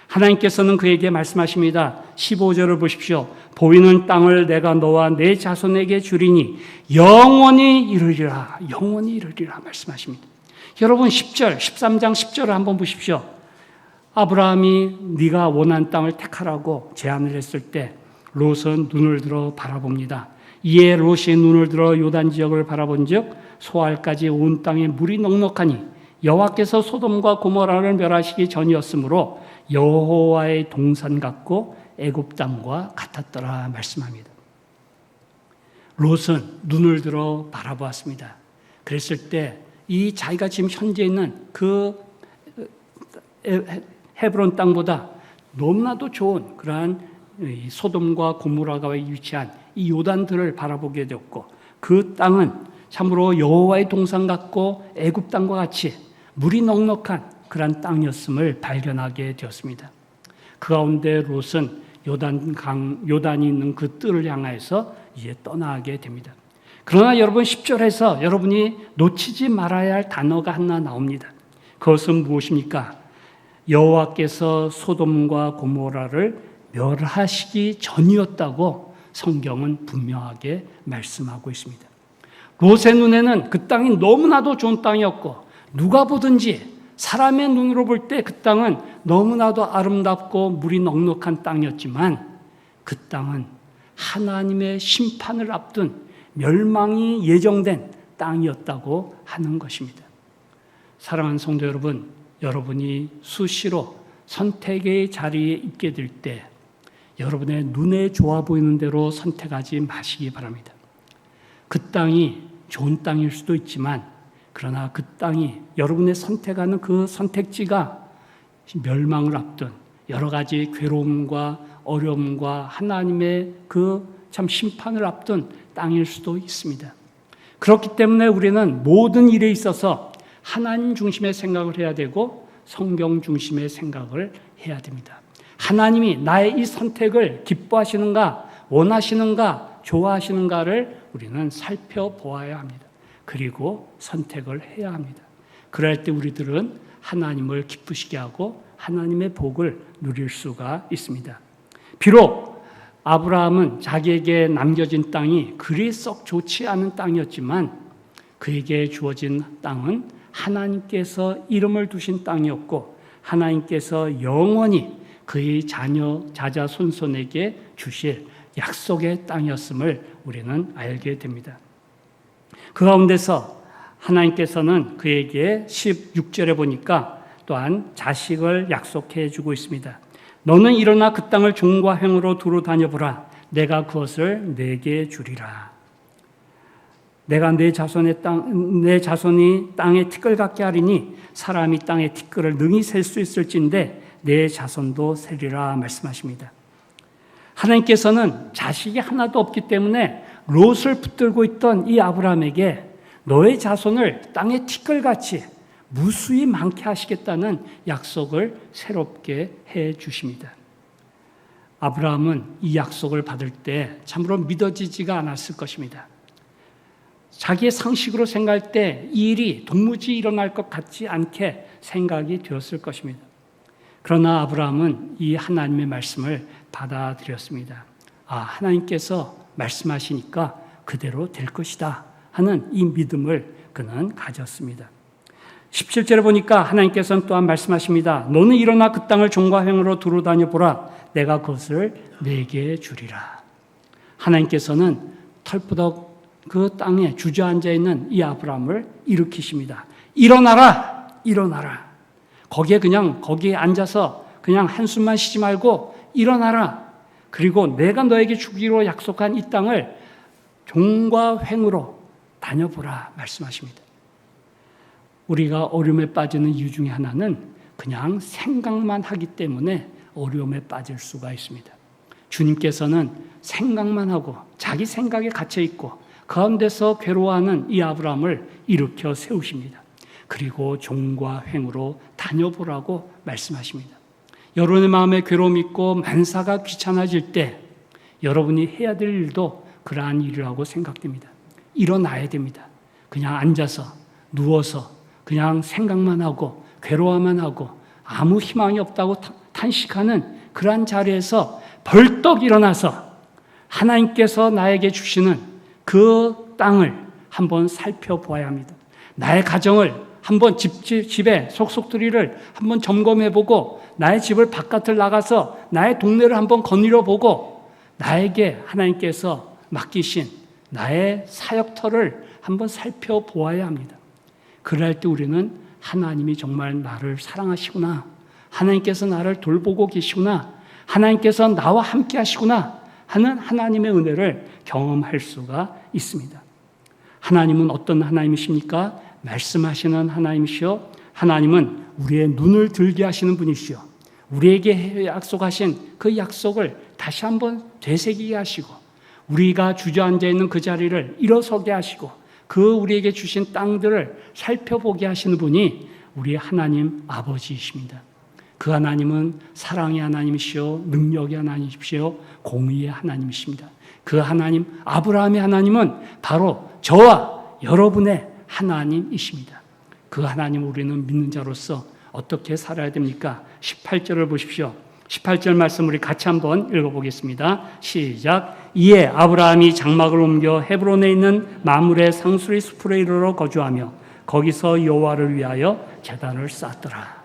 하나님께서는 그에게 말씀하십니다. 15절을 보십시오. 보이는 땅을 내가 너와 내 자손에게 주리니 영원히 이르리라. 영원히 이르리라 말씀하십니다. 여러분 10절, 13장 10절을 한번 보십시오. 아브라함이 네가 원하는 땅을 택하라고 제안을 했을 때 롯은 눈을 들어 바라봅니다. 이에 롯이 눈을 들어 요단 지역을 바라본즉 소알까지 온 땅에 물이 넉넉하니 여호와께서 소돔과 고모라를 멸하시기 전이었으므로 여호와의 동산 같고 애굽 땅과 같았더라 말씀합니다. 롯은 눈을 들어 바라보았습니다. 그랬을 때 이 자기가 지금 현재 있는 그 헤브론 땅보다 너무나도 좋은 그러한 이 소돔과 고모라가 위치한 이 요단들을 바라보게 되었고, 그 땅은 참으로 여호와의 동산 같고 애굽 땅과 같이 물이 넉넉한 그런 땅이었음을 발견하게 되었습니다. 그 가운데 롯은 요단이 있는 그 뜰을 향하여서 이제 떠나게 됩니다. 그러나 여러분 10절에서 여러분이 놓치지 말아야 할 단어가 하나 나옵니다. 그것은 무엇입니까? 여호와께서 소돔과 고모라를 멸하시기 전이었다고 성경은 분명하게 말씀하고 있습니다. 롯의 눈에는 그 땅이 너무나도 좋은 땅이었고, 누가 보든지 사람의 눈으로 볼 때 그 땅은 너무나도 아름답고 물이 넉넉한 땅이었지만, 그 땅은 하나님의 심판을 앞둔 멸망이 예정된 땅이었다고 하는 것입니다. 사랑하는 성도 여러분, 여러분이 수시로 선택의 자리에 있게 될 때 여러분의 눈에 좋아 보이는 대로 선택하지 마시기 바랍니다. 그 땅이 좋은 땅일 수도 있지만, 그러나 그 땅이 여러분의 선택하는 그 선택지가 멸망을 앞둔 여러 가지 괴로움과 어려움과 하나님의 그 참 심판을 앞둔 땅일 수도 있습니다. 그렇기 때문에 우리는 모든 일에 있어서 하나님 중심의 생각을 해야 되고 성경 중심의 생각을 해야 됩니다. 하나님이 나의 이 선택을 기뻐하시는가, 원하시는가, 좋아하시는가를 우리는 살펴보아야 합니다. 그리고 선택을 해야 합니다. 그럴 때 우리들은 하나님을 기쁘시게 하고 하나님의 복을 누릴 수가 있습니다. 비록 아브라함은 자기에게 남겨진 땅이 그리 썩 좋지 않은 땅이었지만, 그에게 주어진 땅은 하나님께서 이름을 두신 땅이었고, 하나님께서 영원히 그의 자자손손에게 주실 약속의 땅이었음을 우리는 알게 됩니다. 그 가운데서 하나님께서는 그에게 16절에 보니까 또한 자식을 약속해 주고 있습니다. 너는 일어나 그 땅을 종과 행으로 두루 다녀보라. 내가 그것을 내게 주리라. 내가 내 자손이 땅에 티끌 같게 하리니 사람이 땅에 티끌을 능히 셀 수 있을진데 내 자손도 세리라 말씀하십니다. 하나님께서는 자식이 하나도 없기 때문에 롯을 붙들고 있던 이 아브라함에게 너의 자손을 땅의 티끌같이 무수히 많게 하시겠다는 약속을 새롭게 해 주십니다. 아브라함은 이 약속을 받을 때 참으로 믿어지지가 않았을 것입니다. 자기의 상식으로 생각할 때 이 일이 도무지 일어날 것 같지 않게 생각이 되었을 것입니다. 그러나 아브라함은 이 하나님의 말씀을 받아들였습니다. 하나님께서 말씀하시니까 그대로 될 것이다 하는 이 믿음을 그는 가졌습니다. 17절에 보니까 하나님께서는 또한 말씀하십니다. 너는 일어나 그 땅을 종과 행으로 두루 다녀보라. 내가 그것을 내게 주리라. 하나님께서는 털뿌덕 그 땅에 주저앉아 있는 이 아브라함을 일으키십니다. 일어나라! 일어나라! 거기에 앉아서 그냥 한숨만 쉬지 말고 일어나라. 그리고 내가 너에게 주기로 약속한 이 땅을 종과 횡으로 다녀보라 말씀하십니다. 우리가 어려움에 빠지는 이유 중에 하나는 그냥 생각만 하기 때문에 어려움에 빠질 수가 있습니다. 주님께서는 생각만 하고 자기 생각에 갇혀 있고 가운데서 괴로워하는 이 아브라함을 일으켜 세우십니다. 그리고 종과 횡으로 다녀보라고 말씀하십니다. 여러분의 마음에 괴로움이 있고 만사가 귀찮아질 때 여러분이 해야 될 일도 그러한 일이라고 생각됩니다. 일어나야 됩니다. 그냥 앉아서 누워서 그냥 생각만 하고 괴로워만 하고 아무 희망이 없다고 탄식하는 그러한 자리에서 벌떡 일어나서 하나님께서 나에게 주시는 그 땅을 한번 살펴보아야 합니다. 나의 가정을 한번 집의 속속들이를 한번 점검해보고 나의 집을 바깥을 나가서 나의 동네를 한번 거닐어보고 나에게 하나님께서 맡기신 나의 사역터를 한번 살펴보아야 합니다. 그럴 때 우리는 하나님이 정말 나를 사랑하시구나, 하나님께서 나를 돌보고 계시구나, 하나님께서 나와 함께 하시구나 하는 하나님의 은혜를 경험할 수가 있습니다. 하나님은 어떤 하나님이십니까? 말씀하시는 하나님이시요, 하나님은 우리의 눈을 들게 하시는 분이시요, 우리에게 약속하신 그 약속을 다시 한번 되새기게 하시고 우리가 주저앉아 있는 그 자리를 일어서게 하시고 그 우리에게 주신 땅들을 살펴보게 하시는 분이 우리 하나님 아버지이십니다. 그 하나님은 사랑의 하나님이시오, 능력의 하나님이시오, 공의의 하나님이십니다. 그 하나님, 아브라함의 하나님은 바로 저와 여러분의 하나님이십니다. 그 하나님을 우리는 믿는 자로서 어떻게 살아야 됩니까? 18절을 보십시오. 18절 말씀 우리 같이 한번 읽어보겠습니다. 시작. 이에 아브라함이 장막을 옮겨 헤브론에 있는 마므레 상수리 숲으로 이르러 거주하며 거기서 여호와를 위하여 제단을 쌓았더라.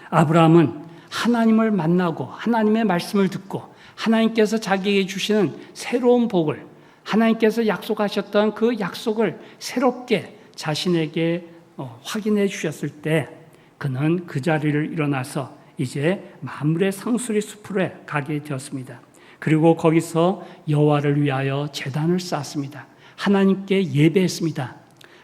아브라함은 하나님을 만나고 하나님의 말씀을 듣고 하나님께서 자기에게 주시는 새로운 복을, 하나님께서 약속하셨던 그 약속을 새롭게 자신에게 확인해 주셨을 때 그는 그 자리를 일어나서 이제 마므레 상수리 숲으로 가게 되었습니다. 그리고 거기서 여호와를 위하여 제단을 쌓았습니다. 하나님께 예배했습니다.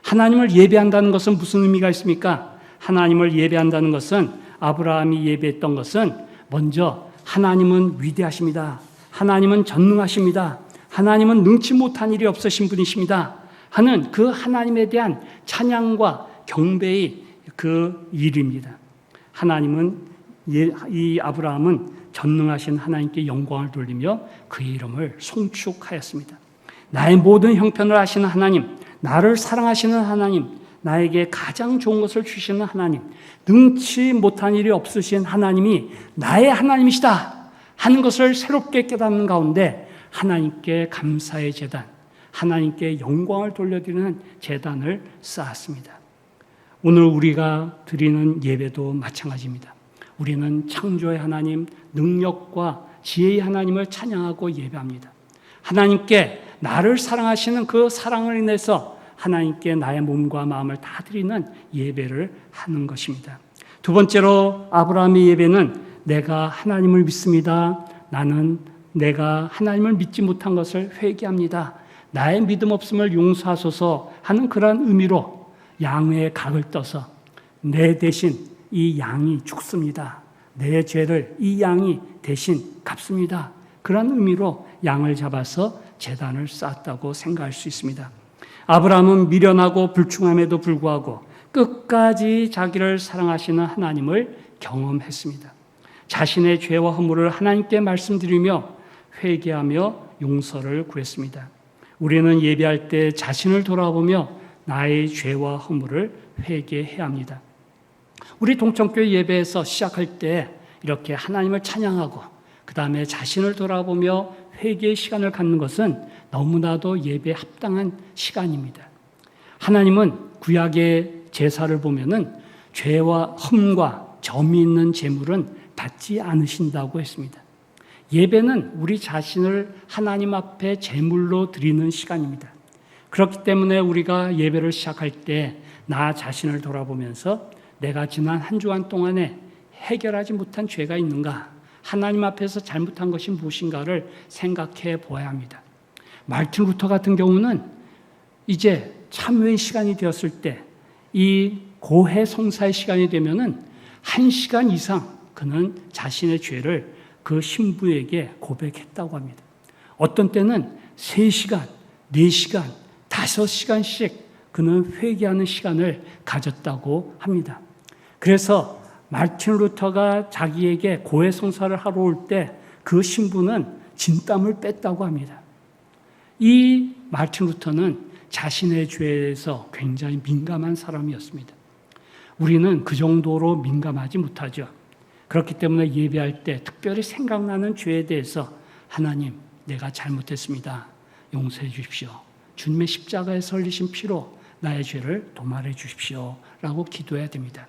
하나님을 예배한다는 것은 무슨 의미가 있습니까? 하나님을 예배한다는 것은, 아브라함이 예배했던 것은 먼저 하나님은 위대하십니다. 하나님은 전능하십니다. 하나님은 능치 못한 일이 없으신 분이십니다 하는 그 하나님에 대한 찬양과 경배의 그 일입니다. 이 아브라함은 전능하신 하나님께 영광을 돌리며 그의 이름을 송축하였습니다. 나의 모든 형편을 아시는 하나님, 나를 사랑하시는 하나님, 나에게 가장 좋은 것을 주시는 하나님, 능치 못한 일이 없으신 하나님이 나의 하나님이시다 하는 것을 새롭게 깨닫는 가운데 하나님께 감사의 제단, 하나님께 영광을 돌려드리는 제단을 쌓았습니다. 오늘 우리가 드리는 예배도 마찬가지입니다. 우리는 창조의 하나님, 능력과 지혜의 하나님을 찬양하고 예배합니다. 하나님께 나를 사랑하시는 그 사랑을 인해서 하나님께 나의 몸과 마음을 다 드리는 예배를 하는 것입니다. 두 번째로 아브라함의 예배는 내가 하나님을 믿습니다. 나는 내가 하나님을 믿지 못한 것을 회개합니다. 나의 믿음 없음을 용서하소서 하는 그러한 의미로 양의 각을 떠서 내 대신 이 양이 죽습니다. 내 죄를 이 양이 대신 갚습니다. 그런 의미로 양을 잡아서 제단을 쌓았다고 생각할 수 있습니다. 아브라함은 미련하고 불충함에도 불구하고 끝까지 자기를 사랑하시는 하나님을 경험했습니다. 자신의 죄와 허물을 하나님께 말씀드리며 회개하며 용서를 구했습니다. 우리는 예배할 때 자신을 돌아보며 나의 죄와 허물을 회개해야 합니다. 우리 동천교회 예배에서 시작할 때 이렇게 하나님을 찬양하고 그 다음에 자신을 돌아보며 회개의 시간을 갖는 것은 너무나도 예배에 합당한 시간입니다. 하나님은 구약의 제사를 보면은 죄와 흠과 점이 있는 제물은 받지 않으신다고 했습니다. 예배는 우리 자신을 하나님 앞에 제물로 드리는 시간입니다. 그렇기 때문에 우리가 예배를 시작할 때 나 자신을 돌아보면서 내가 지난 한 주간 동안에 해결하지 못한 죄가 있는가? 하나님 앞에서 잘못한 것이 무엇인가를 생각해 보아야 합니다. 마르틴 루터 같은 경우는 이제 참회의 시간이 되었을 때 이 고해 성사의 시간이 되면은 1시간 이상 그는 자신의 죄를 그 신부에게 고백했다고 합니다. 어떤 때는 3시간, 4시간, 5시간씩 그는 회개하는 시간을 가졌다고 합니다. 그래서 마르틴 루터가 자기에게 고해 성사를 하러 올 때 그 신부는 진땀을 뺐다고 합니다. 이 마르틴 루터는 자신의 죄에 대해서 굉장히 민감한 사람이었습니다. 우리는 그 정도로 민감하지 못하죠. 그렇기 때문에 예배할 때 특별히 생각나는 죄에 대해서 하나님, 내가 잘못했습니다. 용서해 주십시오. 주님의 십자가에서 흘리신 피로 나의 죄를 도말해 주십시오. 라고 기도해야 됩니다.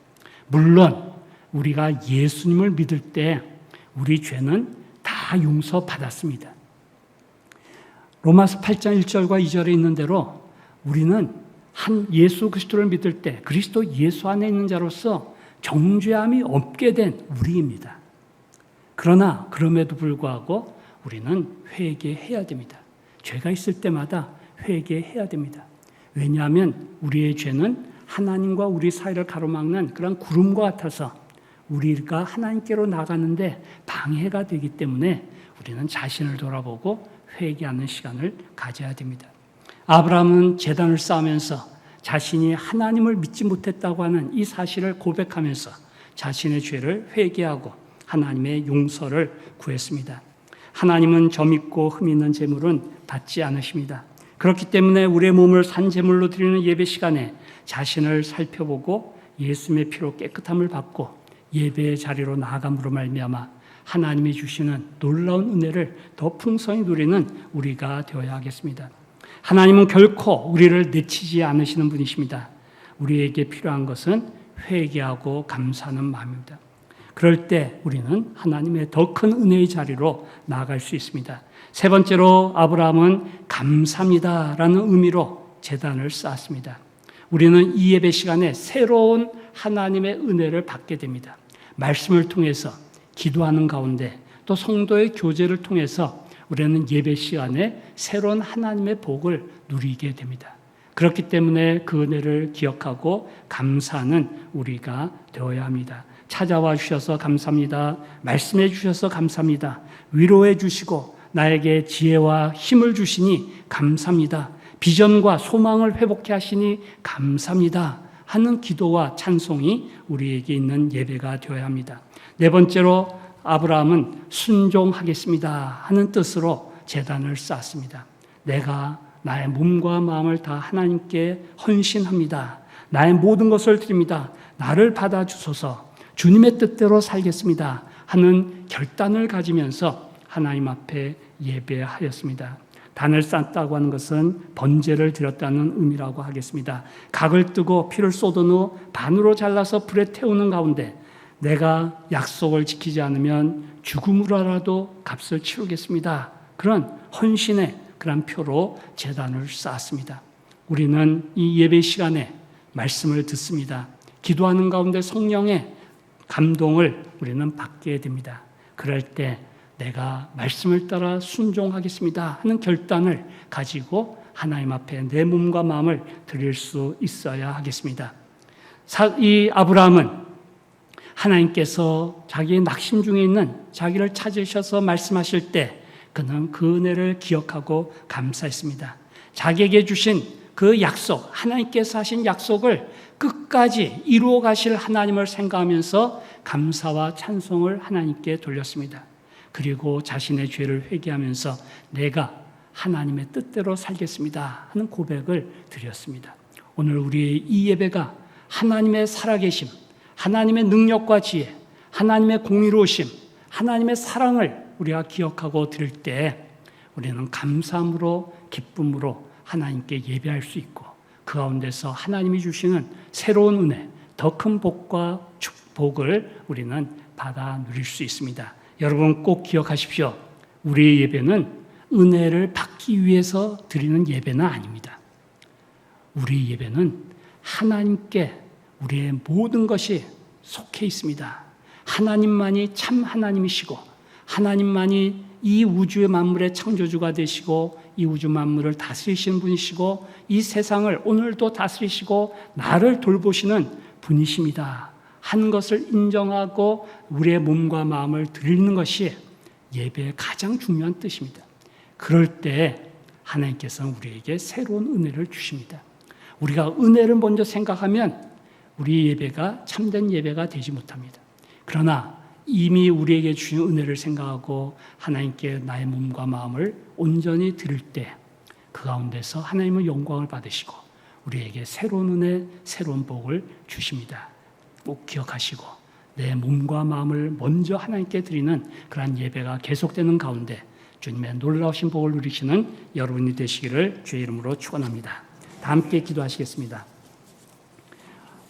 물론 우리가 예수님을 믿을 때 우리 죄는 다 용서받았습니다. 로마서 8장 1절과 2절에 있는 대로 우리는 한 예수 그리스도를 믿을 때 그리스도 예수 안에 있는 자로서 정죄함이 없게 된 우리입니다. 그러나 그럼에도 불구하고 우리는 회개해야 됩니다. 죄가 있을 때마다 회개해야 됩니다. 왜냐하면 우리의 죄는 하나님과 우리 사이를 가로막는 그런 구름과 같아서 우리가 하나님께로 나가는데 방해가 되기 때문에 우리는 자신을 돌아보고 회개하는 시간을 가져야 됩니다. 아브라함은 제단을 쌓으면서 자신이 하나님을 믿지 못했다고 하는 이 사실을 고백하면서 자신의 죄를 회개하고 하나님의 용서를 구했습니다. 하나님은 점 있고 흠 있는 제물은 받지 않으십니다. 그렇기 때문에 우리의 몸을 산제물로 드리는 예배 시간에 자신을 살펴보고 예수님의 피로 깨끗함을 받고 예배의 자리로 나아감으로 말미암아 하나님이 주시는 놀라운 은혜를 더 풍성히 누리는 우리가 되어야 하겠습니다. 하나님은 결코 우리를 내치지 않으시는 분이십니다. 우리에게 필요한 것은 회개하고 감사하는 마음입니다. 그럴 때 우리는 하나님의 더 큰 은혜의 자리로 나아갈 수 있습니다. 세 번째로 아브라함은 감사합니다라는 의미로 제단을 쌓았습니다. 우리는 이 예배 시간에 새로운 하나님의 은혜를 받게 됩니다. 말씀을 통해서 기도하는 가운데 또 성도의 교제를 통해서 우리는 예배 시간에 새로운 하나님의 복을 누리게 됩니다. 그렇기 때문에 그 은혜를 기억하고 감사하는 우리가 되어야 합니다. 찾아와 주셔서 감사합니다. 말씀해 주셔서 감사합니다. 위로해 주시고 나에게 지혜와 힘을 주시니 감사합니다. 비전과 소망을 회복해 하시니 감사합니다 하는 기도와 찬송이 우리에게 있는 예배가 되어야 합니다. 네 번째로 아브라함은 순종하겠습니다 하는 뜻으로 제단을 쌓았습니다. 내가 나의 몸과 마음을 다 하나님께 헌신합니다. 나의 모든 것을 드립니다. 나를 받아주소서. 주님의 뜻대로 살겠습니다 하는 결단을 가지면서 하나님 앞에 예배하였습니다. 단을 쌓았다고 하는 것은 번제를 드렸다는 의미라고 하겠습니다. 각을 뜨고 피를 쏟은 후 반으로 잘라서 불에 태우는 가운데 내가 약속을 지키지 않으면 죽음으로라도 값을 치르겠습니다. 그런 헌신의 그런 표로 제단을 쌓았습니다. 우리는 이 예배 시간에 말씀을 듣습니다. 기도하는 가운데 성령의 감동을 우리는 받게 됩니다. 그럴 때 내가 말씀을 따라 순종하겠습니다 하는 결단을 가지고 하나님 앞에 내 몸과 마음을 드릴 수 있어야 하겠습니다. 이 아브라함은 하나님께서 자기의 낙심 중에 있는 자기를 찾으셔서 말씀하실 때 그는 그 은혜를 기억하고 감사했습니다. 자기에게 주신 그 약속, 하나님께서 하신 약속을 끝까지 이루어 가실 하나님을 생각하면서 감사와 찬송을 하나님께 돌렸습니다. 그리고 자신의 죄를 회개하면서 내가 하나님의 뜻대로 살겠습니다 하는 고백을 드렸습니다. 오늘 우리의 이 예배가 하나님의 살아계심, 하나님의 능력과 지혜, 하나님의 공의로우심, 하나님의 사랑을 우리가 기억하고 드릴 때 우리는 감사함으로 기쁨으로 하나님께 예배할 수 있고 그 가운데서 하나님이 주시는 새로운 은혜, 더 큰 복과 축복을 우리는 받아 누릴 수 있습니다. 여러분 꼭 기억하십시오. 우리의 예배는 은혜를 받기 위해서 드리는 예배는 아닙니다. 우리의 예배는 하나님께 우리의 모든 것이 속해 있습니다. 하나님만이 참 하나님이시고 하나님만이 이 우주의 만물의 창조주가 되시고 이 우주 만물을 다스리시는 분이시고 이 세상을 오늘도 다스리시고 나를 돌보시는 분이십니다 하는 것을 인정하고 우리의 몸과 마음을 드리는 것이 예배의 가장 중요한 뜻입니다. 그럴 때 하나님께서는 우리에게 새로운 은혜를 주십니다. 우리가 은혜를 먼저 생각하면 우리 예배가 참된 예배가 되지 못합니다. 그러나 이미 우리에게 주신 은혜를 생각하고 하나님께 나의 몸과 마음을 온전히 드릴 때 그 가운데서 하나님의 영광을 받으시고 우리에게 새로운 은혜, 새로운 복을 주십니다. 꼭 기억하시고 내 몸과 마음을 먼저 하나님께 드리는 그러한 예배가 계속되는 가운데 주님의 놀라우신 복을 누리시는 여러분이 되시기를 주의 이름으로 축원합니다. 다 함께 기도하시겠습니다.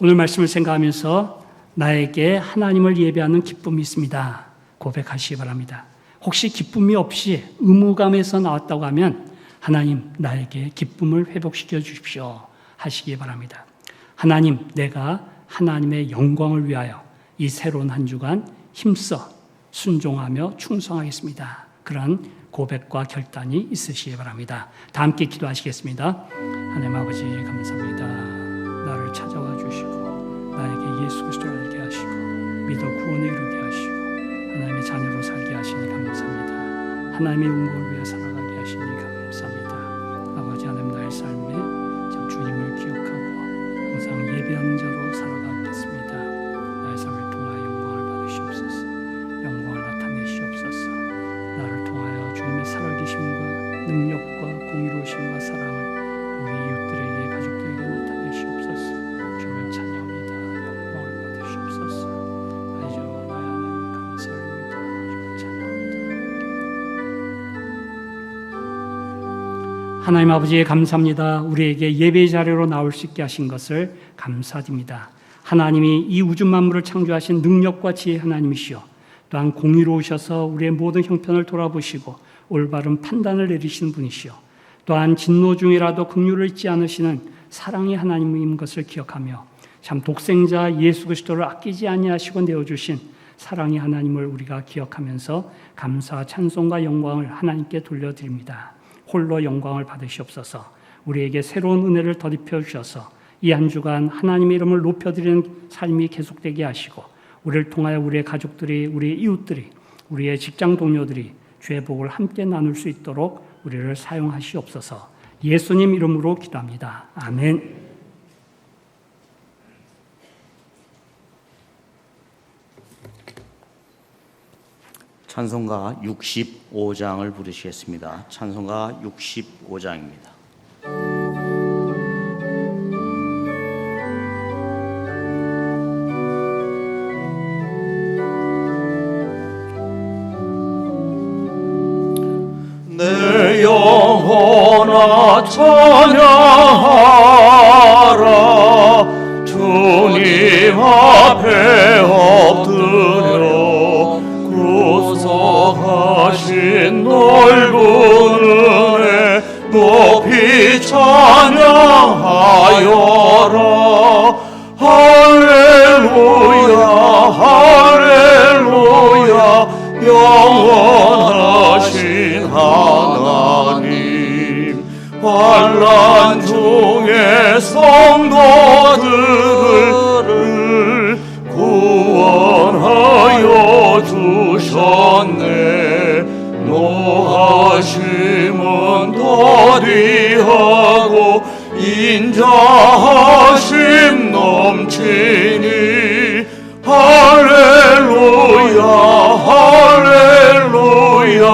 오늘 말씀을 생각하면서 나에게 하나님을 예배하는 기쁨이 있습니다. 고백하시기 바랍니다. 혹시 기쁨이 없이 의무감에서 나왔다고 하면 하나님 나에게 기쁨을 회복시켜 주십시오 하시기 바랍니다. 하나님 내가 하나님의 영광을 위하여 이 새로운 한 주간 힘써 순종하며 충성하겠습니다. 그런 고백과 결단이 있으시기 바랍니다. 다 함께 기도하시겠습니다. 하나님 아버지 감사합니다. 나를 찾아와 주시고 나에게 예수 그리스도를 알게 하시고 믿어 구원에 이르게 하시고 하나님의 자녀로 살게 하시니 감사합니다. 하나님의 영광을 위해 살아가게 하시니 감사합니다. 아버지 하나님, 나의 삶에 참 주님을 기억하고 항상 예배하는 자로 살아가겠습니다. 나의 삶을 통하여 영광을 받으시옵소서. 영광을 나타내시옵소서. 나를 통하여 주님의 살아계심과 능력과 공의로우심과 사랑을 우리 이웃들에게, 가족들에게 나타내시옵소서. 주를 찬양합니다. 영광을 받으시옵소서. 아이죠, 나의 하나님 감사합니다. 주를 찬양합니다. 하나님 아버지 감사합니다. 우리에게 예배 자리로 나올 수 있게 하신 것을 감사드립니다. 하나님이 이 우주 만물을 창조하신 능력과 지혜 하나님이시여, 또한 공의로우셔서 우리의 모든 형편을 돌아보시고 올바른 판단을 내리시는 분이시여, 또한 진노 중이라도 긍휼을 잊지 않으시는 사랑의 하나님인 것을 기억하며 참 독생자 예수 그리스도를 아끼지 아니하시고 내어주신 사랑의 하나님을 우리가 기억하면서 감사, 찬송과 영광을 하나님께 돌려드립니다. 홀로 영광을 받으시옵소서. 우리에게 새로운 은혜를 덧입혀 주셔서 이 한 주간 하나님의 이름을 높여드리는 삶이 계속되게 하시고, 우리를 통하여 우리의 가족들이, 우리의 이웃들이, 우리의 직장 동료들이 주의 복을 함께 나눌 수 있도록 우리를 사용하시옵소서. 예수님 이름으로 기도합니다. 아멘.
찬송가 65장을 부르시겠습니다. 찬송가 65장입니다.
내 영혼아 찬양하라. 주님 앞에 엎드려 구속하신 넓은 은혜 높이 찬양하여라. 할렐루야 할렐루야 영원하신 하나님, 환난 중에 성도들을 구원하여 주셨네. 노하심은 더디하고 인자하심 넘치니 할렐루야 할렐루야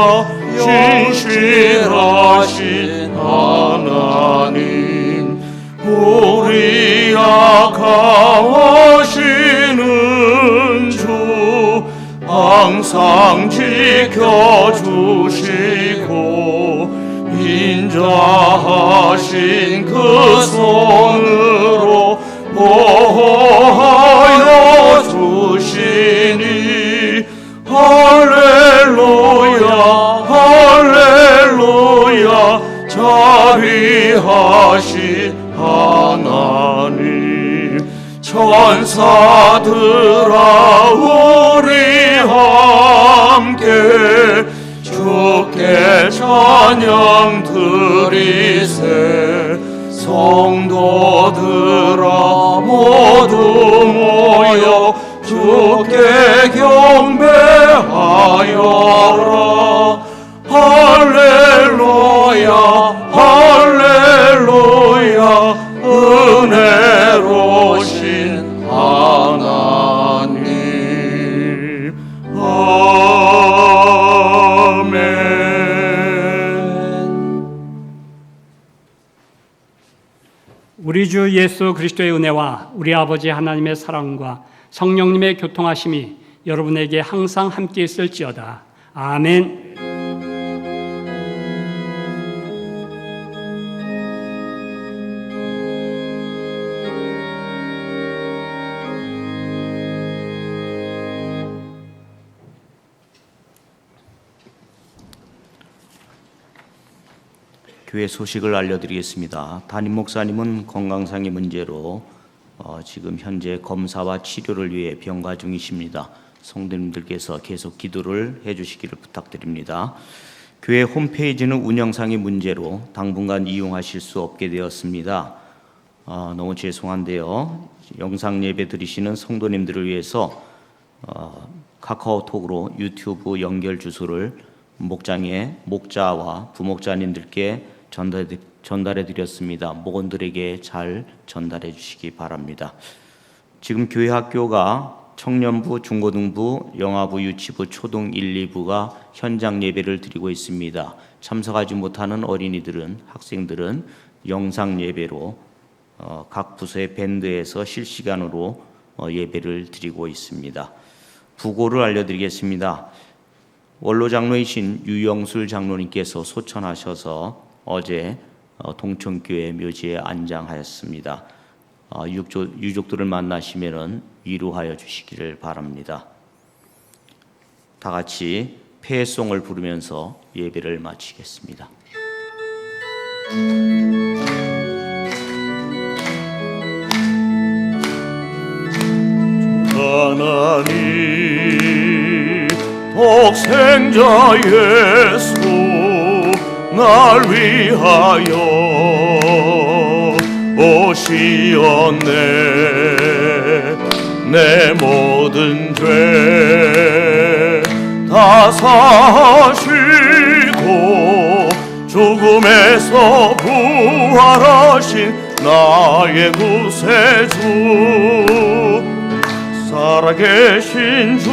진실하신 하나님, 우리 약하시는 주 항상 지켜주시고 인자하신 그 손으로 보호하여 주시니 할렐루야 할렐루야 자비하신 하나님, 천사들아 우리 함께 주께 찬양 드리세. 성도들아 모두 모여 주께 경배하여라. 할렐루야 할렐루야 은혜로우신 하나님. 아멘.
우리 주 예수 그리스도의 은혜와 우리 아버지 하나님의 사랑과 성령님의 교통하심이 여러분에게 항상 함께 있을지어다. 아멘.
교회 소식을 알려드리겠습니다. 담임 목사님은 건강상의 문제로 지금 현재 검사와 치료를 위해 병가 중이십니다. 성도님들께서 계속 기도를 해주시기를 부탁드립니다. 교회 홈페이지는 운영상의 문제로 당분간 이용하실 수 없게 되었습니다. 너무 죄송한데요. 영상 예배 드리시는 성도님들을 위해서 카카오톡으로 유튜브 연결 주소를 목자와 부목자님들께 전달해 드렸습니다. 목원들에게 잘 전달해 주시기 바랍니다. 지금 교회 학교가 청년부, 중고등부, 영아부, 유치부, 초등 1, 2부가 현장 예배를 드리고 있습니다. 참석하지 못하는 어린이들은, 학생들은 영상 예배로 각 부서의 밴드에서 실시간으로 예배를 드리고 있습니다. 부고를 알려드리겠습니다. 원로 장로이신 유영술 장로님께서 소천하셔서 어제 동천교회 묘지에 안장하였습니다. 유족들을 만나시면은 위로하여 주시기를 바랍니다. 다 같이 폐송을 부르면서 예배를 마치겠습니다.
하나님 독생자 예수 날 위하여 오시었네. 내 모든 죄 다 사시고 죽음에서 부활하신 나의 구세주 살아계신 주